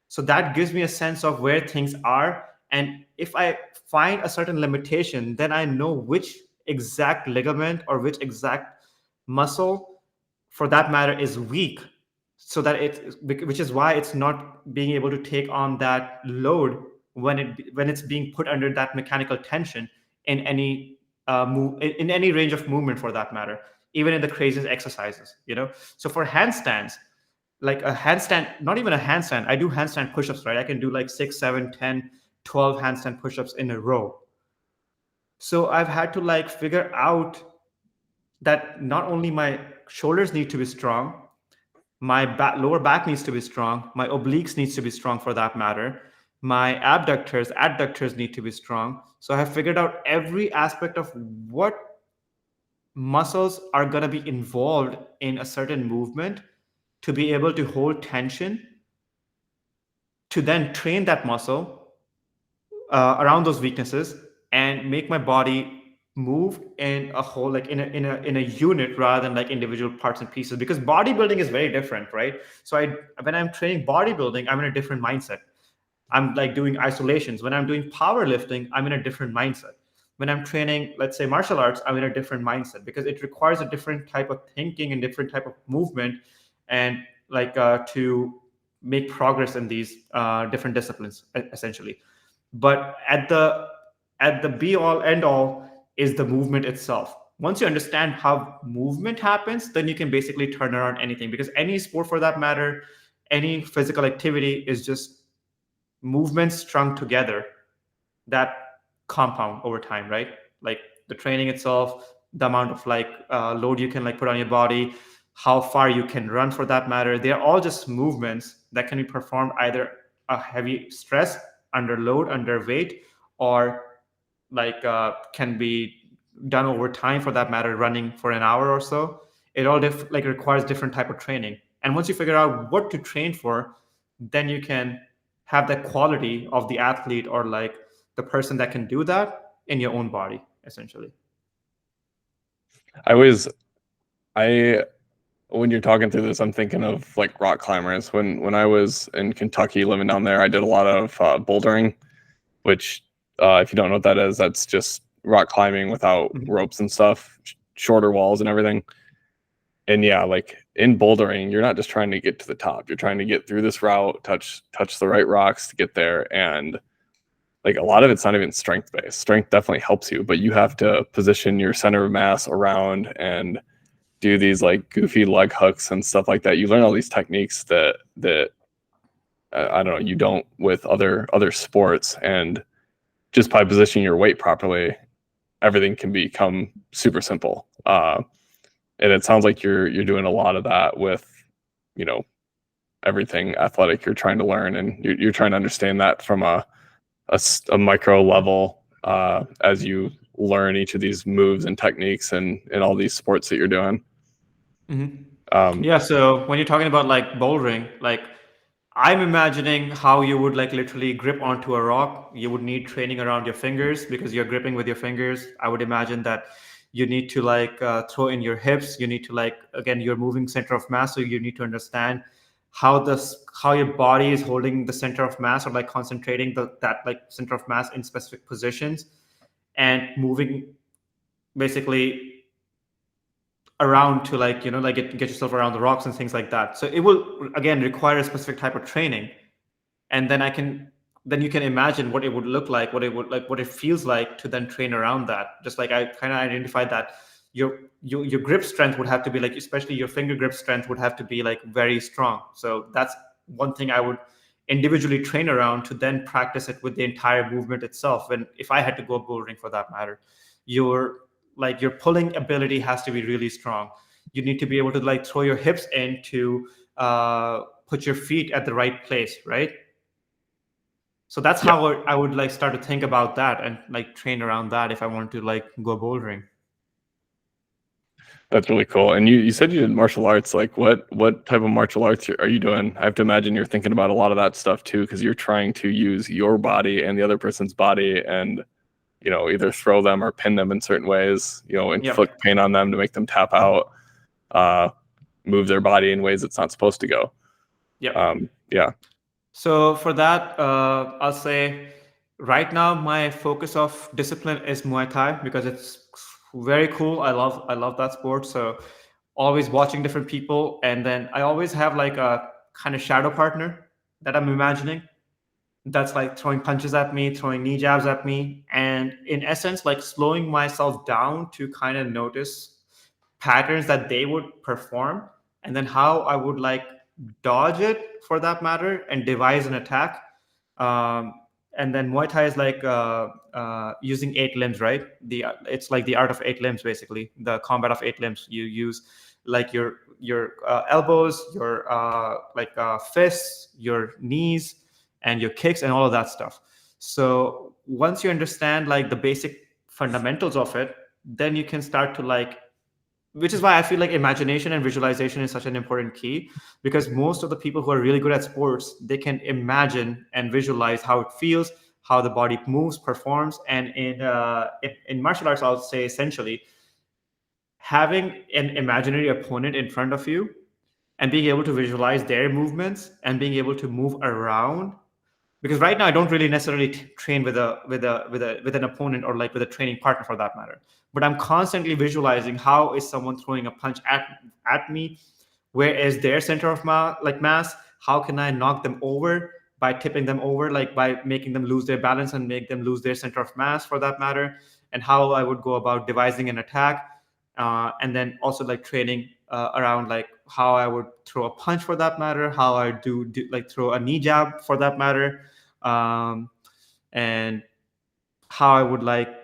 [SPEAKER 2] So that gives me a sense of where things are. And if I find a certain limitation, then I know which exact ligament or which exact muscle, for that matter, is weak. So that which is why it's not being able to take on that load when it's being put under that mechanical tension in any move in any range of movement for that matter, even in the craziest exercises. So for handstands, like a handstand, not even a handstand, I do handstand push-ups, right? I can do like 6, 7, 10, 12 handstand push-ups in a row. So I've had to like figure out that not only my shoulders need to be strong, my lower back needs to be strong, my obliques needs to be strong for that matter, my adductors need to be strong. So I have figured out every aspect of what muscles are going to be involved in a certain movement to be able to hold tension, to then train that muscle around those weaknesses and make my body move in a whole, like in a unit rather than like individual parts and pieces, because bodybuilding is very different, right? So when I'm training bodybuilding, I'm in a different mindset. I'm like doing isolations. When I'm doing powerlifting, I'm in a different mindset. When I'm training, let's say martial arts, I'm in a different mindset because it requires a different type of thinking and different type of movement, and like to make progress in these different disciplines, essentially. But at the be all end all is the movement itself. Once you understand how movement happens, then you can basically turn around anything, because any sport for that matter, any physical activity is just movements strung together that compound over time, right? Like the training itself, the amount of like load you can like put on your body, how far you can run for that matter, they're all just movements that can be performed either a heavy stress, under load, under weight, or like can be done over time for that matter, running for an hour or so. It all like requires different type of training, and once you figure out what to train for, then you can have that quality of the athlete or like the person that can do that in your own body, essentially.
[SPEAKER 1] I when you're talking through this, I'm thinking of like rock climbers. When I was in Kentucky living down there, I did a lot of bouldering, which if you don't know what that is, that's just rock climbing without
[SPEAKER 2] Mhm.
[SPEAKER 1] ropes and stuff, shorter walls and everything. And yeah, like in bouldering, you're not just trying to get to the top. You're trying to get through this route, touch the right rocks to get there. And like a lot of it's not even strength based. Strength definitely helps you, but you have to position your center of mass around and do these like goofy leg hooks and stuff like that. You learn all these techniques that I don't know, you don't with other sports, and just by positioning your weight properly, everything can become super simple. And it sounds like you're doing a lot of that with, you know, everything athletic you're trying to learn, and you're trying to understand that from a micro level as you learn each of these moves and techniques and all these sports that you're doing.
[SPEAKER 2] Yeah, so when you're talking about like bouldering, like I'm imagining how you would like literally grip onto a rock. You would need training around your fingers because you're gripping with your fingers. I would imagine that you need to like throw in your hips. You need to like, again, you're moving center of mass, so you need to understand how your body is holding the center of mass, or like concentrating that like center of mass in specific positions and moving basically around to like, you know, like get yourself around the rocks and things like that. So it will again require a specific type of training, and then you can imagine what it would look like, what it feels like to then train around that. Just like I kind of identified that your grip strength would have to be like, especially your finger grip strength would have to be like very strong. So that's one thing I would individually train around to then practice it with the entire movement itself. And if I had to go bouldering for that matter, your your pulling ability has to be really strong. You need to be able to like throw your hips in to put your feet at the right place, right? So that's
[SPEAKER 1] Yeah,
[SPEAKER 2] how I would like start to think about that and like train around that if I want to like go bouldering.
[SPEAKER 1] that's really cool. And you said you did martial arts. Like what type of martial arts are you doing? I have to imagine you're thinking about a lot of that stuff too, because you're trying to use your body and the other person's body, and you know, either throw them or pin them in certain ways, you know,
[SPEAKER 2] Yep.
[SPEAKER 1] inflict pain on them to make them tap out, move their body in ways it's not supposed to go.
[SPEAKER 2] Yep.
[SPEAKER 1] Yeah.
[SPEAKER 2] So for that, I'll say right now my focus of discipline is Muay Thai because it's very cool. I love that sport. So always watching different people, and then I always have like a kind of shadow partner that I'm imagining that's like throwing punches at me, throwing knee jabs at me, and in essence, like slowing myself down to kind of notice patterns that they would perform, and then how I would like dodge it for that matter and devise an attack. Um, and then Muay Thai is like using 8 limbs, right? It's like the art of 8 limbs, basically the combat of 8 limbs. You use like your elbows, your fists, your knees, and your kicks, and all of that stuff. So once you understand like the basic fundamentals of it, then you can start to like, which is why I feel like imagination and visualization is such an important key, because most of the people who are really good at sports, they can imagine and visualize how it feels, how the body moves, performs. And in martial arts, I'll say essentially having an imaginary opponent in front of you and being able to visualize their movements and being able to move around, because right now I don't really necessarily train with an opponent or like with a training partner for that matter, but I'm constantly visualizing how is someone throwing a punch at me, where is their center of mass, how can I knock them over by tipping them over, like by making them lose their balance and make them lose their center of mass for that matter, and how I would go about devising an attack, and then also like training around like how I would throw a punch for that matter, how I do like throw a knee jab for that matter, um, and how I would like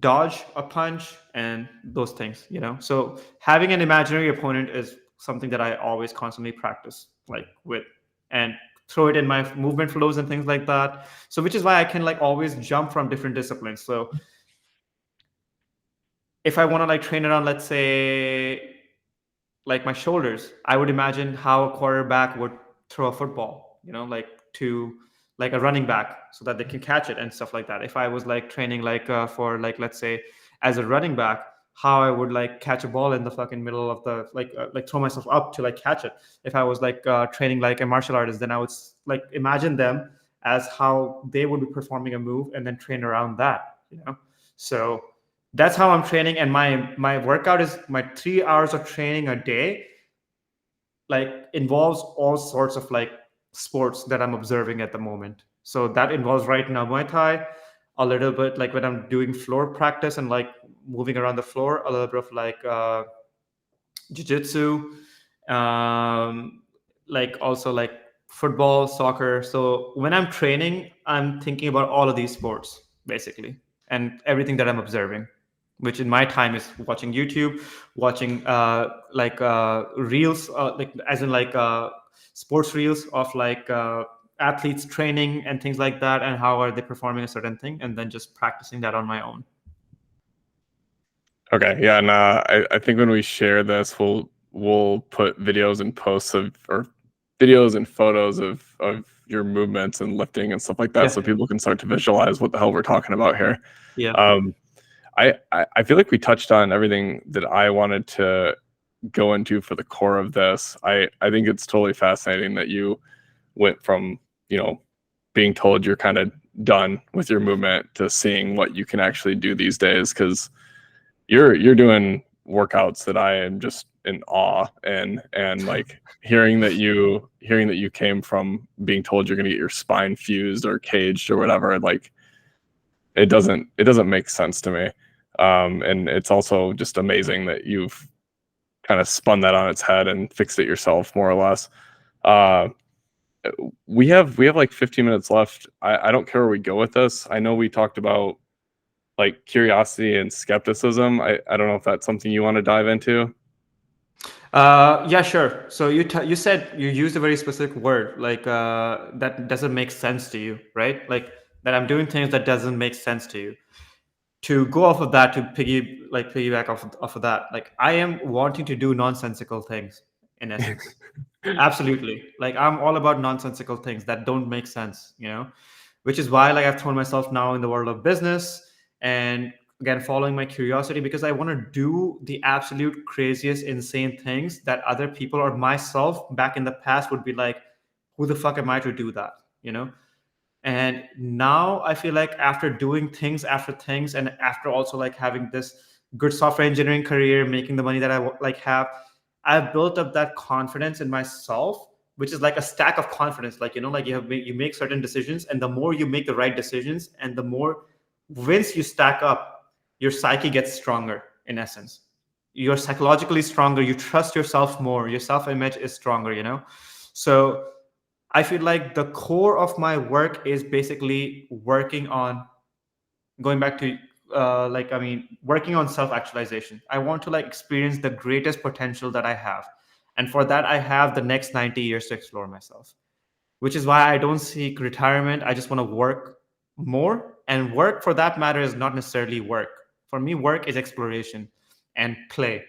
[SPEAKER 2] dodge a punch and those things, you know. So having an imaginary opponent is something that I always constantly practice like with, and throw it in my movement flows and things like that. So which is why I can like always jump from different disciplines. So if I want to like train around, let's say like my shoulders, I would imagine how a quarterback would throw a football, you know, like to like a running back so that they can catch it and stuff like that. If I was like training like for like, let's say as a running back, how I would like catch a ball in the fucking middle of the like throw myself up to like catch it. If I was like training like a martial artist, then I would like imagine them as how they would be performing a move and then train around that, you know. So that's how I'm training, and my workout is my 3 hours of training a day like involves all sorts of like sports that I'm observing at the moment. So that involves right now Muay Thai, a little bit like when I'm doing floor practice and like moving around the floor, a little bit of like jiu-jitsu, um, like also like football, soccer. So when I'm training, I'm thinking about all of these sports basically and everything that I'm observing, which in my time is watching YouTube, watching reels, like as in like sports reels of like athletes training and things like that, and how are they performing a certain thing, and then just practicing that on my own.
[SPEAKER 1] Okay, yeah, and I think when we share this, we'll put videos and posts of or videos and photos of your movements and lifting and stuff like that,
[SPEAKER 2] Yeah,
[SPEAKER 1] so people can start to visualize what the hell we're talking about here.
[SPEAKER 2] yeah.
[SPEAKER 1] I feel like we touched on everything that I wanted to go into for the core of this. I think it's totally fascinating that you went from, being told you're kind of done with your movement to seeing what you can actually do these days, because you're doing workouts that I am just in awe, and like hearing that you came from being told you're going to get your spine fused or caged or whatever, like it doesn't make sense to me. And it's also just amazing that you've kind of spun that on its head and fixed it yourself, more or less. Uh, we have like 15 minutes left. I don't care where we go with this. I know we talked about like curiosity and skepticism. I don't know if that's something you want to dive into.
[SPEAKER 2] Yeah, sure. So you said you used a very specific word, like that doesn't make sense to you, right? Like that I'm doing things that doesn't make sense to you. To go off of that, to piggyback off of that, like I am wanting to do nonsensical things in essence. Absolutely. Like I'm all about nonsensical things that don't make sense, which is why like I've thrown myself now in the world of business, and again following my curiosity, because I want to do the absolute craziest insane things that other people or myself back in the past would be like, who the fuck am I to do that? And now I feel like after doing things after things, and after also like having this good software engineering career, making the money that like have, I've built up that confidence in myself, which is like a stack of confidence. Like, like you make certain decisions, and the more you make the right decisions and the more wins you stack up, your psyche gets stronger in essence. You're psychologically stronger, you trust yourself more, your self-image is stronger. So I feel like the core of my work is basically working on going back to working on self-actualization. I want to like experience the greatest potential that I have. And for that, I have the next 90 years to explore myself, which is why I don't seek retirement. I just want to work more. And work for that matter is not necessarily work. For me, work is exploration and play.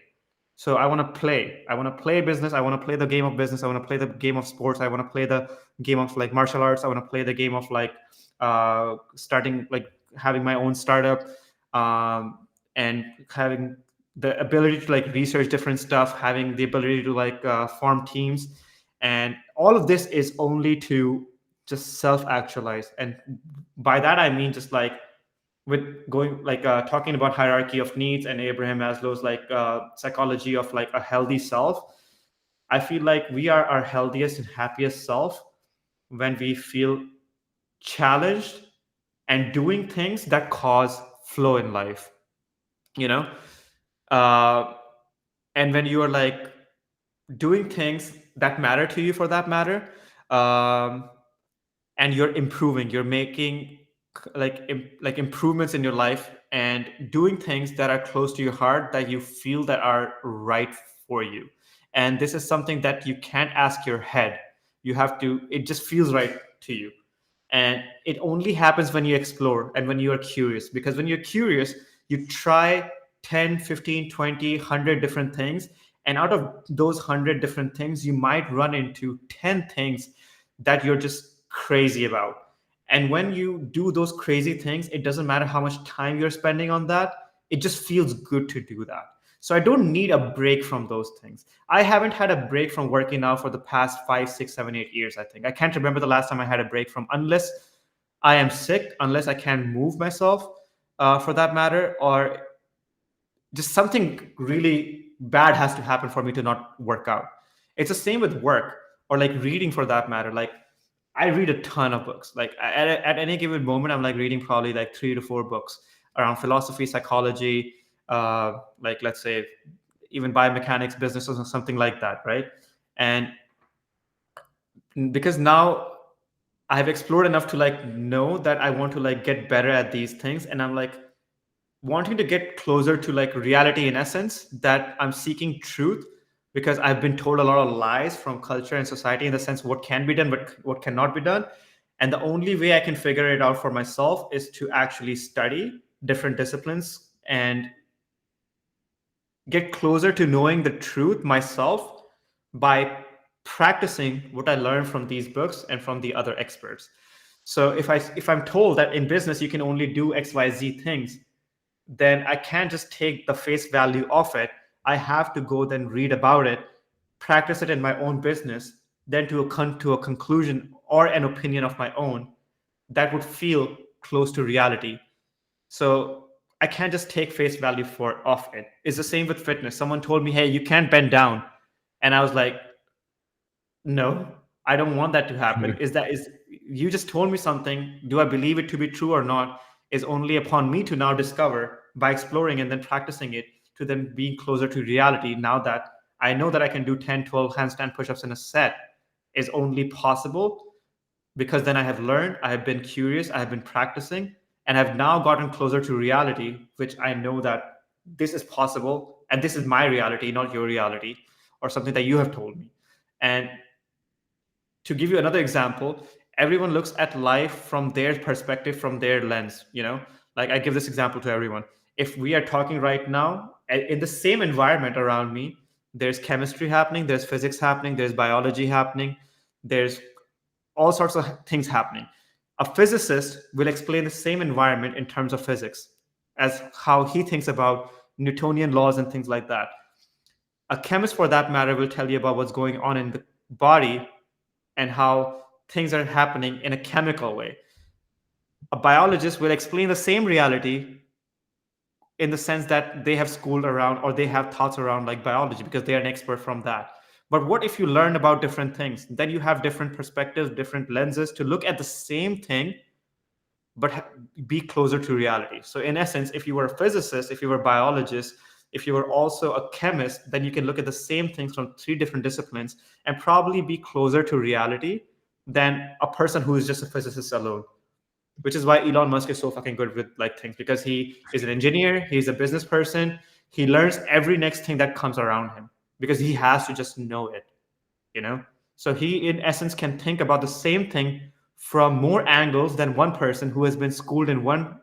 [SPEAKER 2] So I want to play. I want to play business. I want to play the game of business. I want to play the game of sports. I want to play the game of like martial arts. I want to play the game of like starting like having my own startup, and having the ability to like research different stuff, having the ability to like form teams, and all of this is only to just self-actualize. And by that I mean just like with going like talking about hierarchy of needs and Abraham Maslow's like psychology of like a healthy self. I feel like we are our healthiest and happiest self when we feel challenged and doing things that cause flow in life, you know uh, and when you are like doing things that matter to you for that matter, um, and you're improving, you're making like improvements in your life and doing things that are close to your heart, that you feel that are right for you. And this is something that you can't ask your head. You have to, it just feels right to you. And it only happens when you explore and when you are curious, because when you're curious, you try 10, 15, 20, 100 different things, and out of those 100 different things you might run into 10 things that you're just crazy about. And when you do those crazy things, it doesn't matter how much time you're spending on that, it just feels good to do that. So I don't need a break from those things. I haven't had a break from working out for the past 5, 6, 7, 8 years. I think I can't remember the last time I had a break from, unless I am sick, unless I can't move myself, for that matter, or just something really bad has to happen for me to not work out. It's the same with work or like reading for that matter. Like I read a ton of books. Like at any given moment, I'm like reading probably like 3 to 4 books around philosophy, psychology, like let's say even biomechanics, businesses, or something like that, right? And because now I've explored enough to like know that I want to like get better at these things, and I'm like wanting to get closer to like reality in essence, that I'm seeking truth because I've been told a lot of lies from culture and society in the sense what can be done but what cannot be done. And the only way I can figure it out for myself is to actually study different disciplines and get closer to knowing the truth myself by practicing what I learned from these books and from the other experts. So if I'm told that in business you can only do XYZ things, then I can't just take the face value of it. I have to go then read about it, practice it in my own business, then to come to a conclusion or an opinion of my own that would feel close to reality. So I can't just take face value for of it. It's the same with fitness. Someone told me, "Hey, you can't bend down," and I was like, "No, I don't want that to happen." Is you just told me something? Do I believe it to be true or not? Is only upon me to now discover by exploring and then practicing it to then being closer to reality. Now that I know that I can do 10, 12 handstand push-ups in a set, is only possible because then I have learned, I have been curious, I have been practicing, and I've now gotten closer to reality, which I know that this is possible and this is my reality, not your reality, or something that you have told me. And to give you another example, everyone looks at life from their perspective, from their lens. Like I give this example to everyone. If we are talking right now in the same environment around me, there's chemistry happening, there's physics happening, there's biology happening, there's all sorts of things happening. A physicist will explain the same environment in terms of physics as how he thinks about Newtonian laws and things like that. A chemist, for that matter, will tell you about what's going on in the body and how things are happening in a chemical way. A biologist will explain the same reality in the sense that they have schooled around or they have thoughts around like biology because they are an expert from that. But what if you learn about different things? Then you have different perspectives, different lenses to look at the same thing, but be closer to reality. So, in essence, if you were a physicist, if you were a biologist, if you were also a chemist, then you can look at the same things from 3 different disciplines and probably be closer to reality than a person who is just a physicist alone. Which is why Elon Musk is so fucking good with like things, because he is an engineer, he's a business person, he learns every next thing that comes around him because he has to just know it, you know. So he in essence can think about the same thing from more angles than one person who has been schooled in one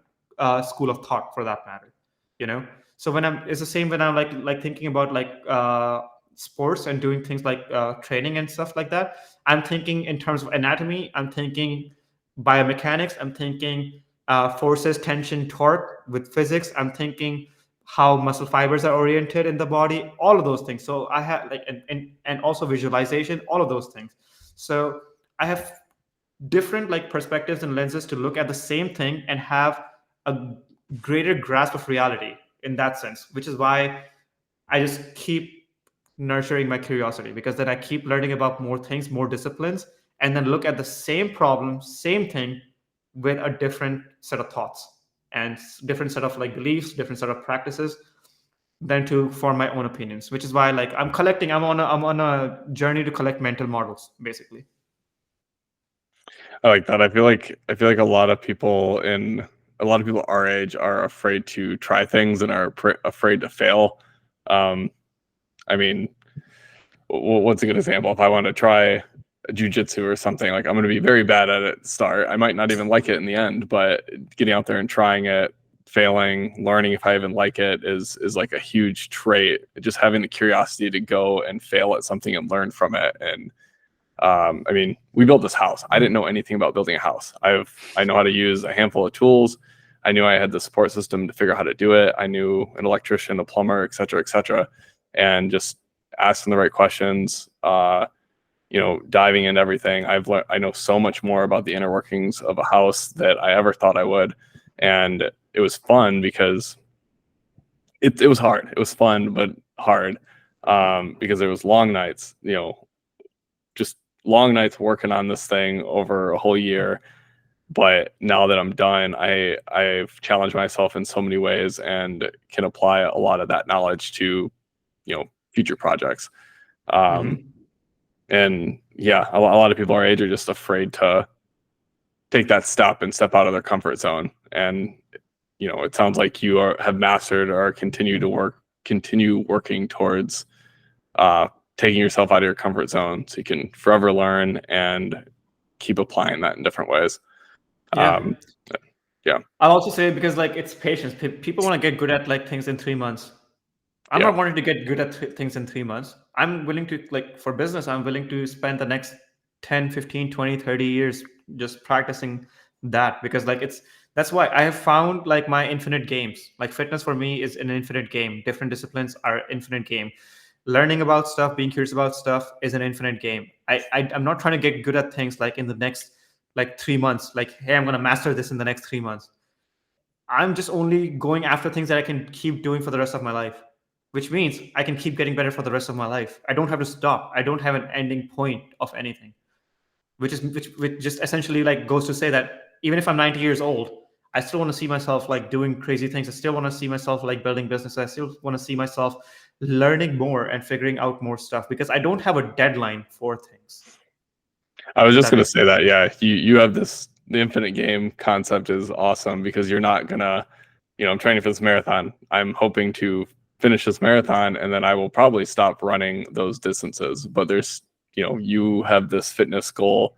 [SPEAKER 2] school of thought, for that matter, you know. So when I'm it's the same when I'm like thinking about like sports and doing things like training and stuff like that. I'm thinking in terms of anatomy, I'm thinking biomechanics, I'm thinking forces, tension, torque with physics, I'm thinking how muscle fibers are oriented in the body, all of those things. So I have like and also visualization, all of those things. So I have different like perspectives and lenses to look at the same thing and have a greater grasp of reality in that sense, which is why I just keep nurturing my curiosity, because then I keep learning about more things, more disciplines, and then look at the same problem, same thing with a different set of thoughts and different set of like beliefs, different set of practices, than to form my own opinions. Which is why like I'm on a journey to collect mental models, basically.
[SPEAKER 1] I like that. I feel like a lot of people our age are afraid to try things and are afraid to fail. Um, I mean, what's a good example? If I want to try jujitsu or something, like I'm going to be very bad at it at the start. I might not even like it in the end, but getting out there and trying it, failing, learning if I even like it is like a huge trait. Just having the curiosity to go and fail at something and learn from it. And I mean, we built this house. I didn't know anything about building a house. I know how to use a handful of tools. I knew I had the support system to figure out how to do it. I knew an electrician, a plumber, et cetera, and just asking the right questions, diving into everything. I know so much more about the inner workings of a house that I ever thought I would. And it was fun because it was hard. It was fun, but hard, because there was long nights, just long nights working on this thing over a whole year. But now that I'm done, I've challenged myself in so many ways and can apply a lot of that knowledge to, future projects. And yeah, a lot of people our age are just afraid to take that step and step out of their comfort zone. And, it sounds like you have mastered or continue working towards taking yourself out of your comfort zone so you can forever learn and keep applying that in different ways. Yeah.
[SPEAKER 2] I'll also say, because like it's patience. People want to get good at like things in 3 months. I'm not wanting to get good at things in 3 months. I'm willing to, like, for business, I'm willing to spend the next 10, 15, 20, 30 years just practicing that, because like that's why I have found like my infinite games. Like fitness for me is an infinite game. Different disciplines are infinite game. Learning about stuff, being curious about stuff is an infinite game. I'm not trying to get good at things like in the next like 3 months. Like, hey, I'm going to master this in the next 3 months. I'm just only going after things that I can keep doing for the rest of my life, which means I can keep getting better for the rest of my life. I don't have to stop. I don't have an ending point of anything, which just essentially like goes to say that even if I'm 90 years old, I still want to see myself like doing crazy things. I still want to see myself like building business. I still want to see myself learning more and figuring out more stuff, because I don't have a deadline for things.
[SPEAKER 1] I was just going to say that. Yeah. You have the infinite game concept is awesome, because you're not going to, I'm training for this marathon. I'm hoping to finish this marathon, and then I will probably stop running those distances. But there's, you have this fitness goal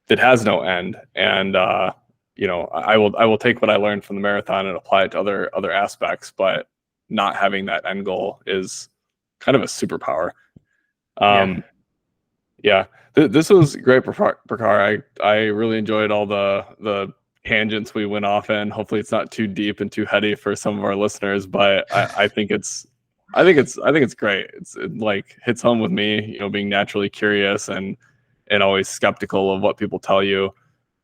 [SPEAKER 1] that has no end. And, I will take what I learned from the marathon and apply it to other aspects, but not having that end goal is kind of a superpower. Yeah. This was great, Prakhar. I really enjoyed all the tangents we went off in. Hopefully it's not too deep and too heady for some of our listeners, but I think it's great. It like hits home with me, being naturally curious and always skeptical of what people tell you,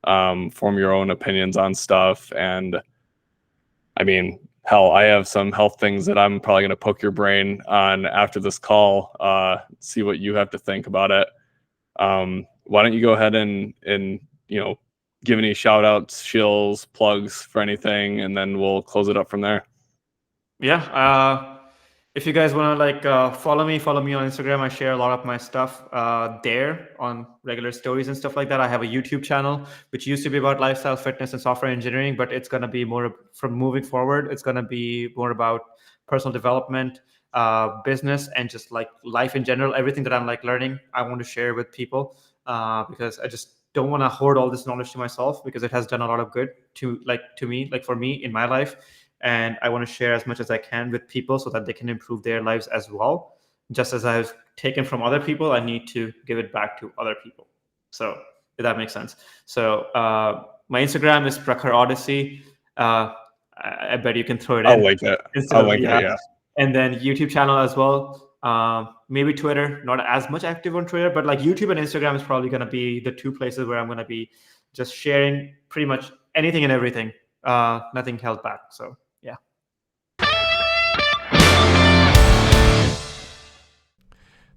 [SPEAKER 1] form your own opinions on stuff. And I mean, hell, I have some health things that I'm probably going to poke your brain on after this call, see what you have to think about it. Why don't you go ahead and give any shout outs, shills, plugs for anything, and then we'll close it up from there.
[SPEAKER 2] Yeah. If you guys want to like follow me on Instagram. I share a lot of my stuff there on regular stories and stuff like that. I have a YouTube channel which used to be about lifestyle, fitness, and software engineering, but it's going to be more from moving forward. It's going to be more about personal development, business, and just like life in general. Everything that I'm like learning, I want to share with people, because I just don't want to hoard all this knowledge to myself, because it has done a lot of good to me, like for me in my life. And I want to share as much as I can with people so that they can improve their lives as well. Just as I've taken from other people, I need to give it back to other people. So if that makes sense. So my Instagram is Prakhar Odyssey. I bet you can throw it in.
[SPEAKER 1] I'll link it. Yeah.
[SPEAKER 2] And then YouTube channel as well. Maybe Twitter, not as much active on Twitter, but like YouTube and Instagram is probably going to be the two places where I'm going to be just sharing pretty much anything and everything. Nothing held back. So yeah.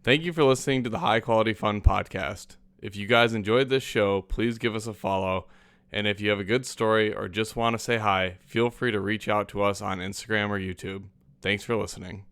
[SPEAKER 1] Thank you for listening to the High Quality Fun podcast. If you guys enjoyed this show, please give us a follow. And if you have a good story or just want to say hi, feel free to reach out to us on Instagram or YouTube. Thanks for listening.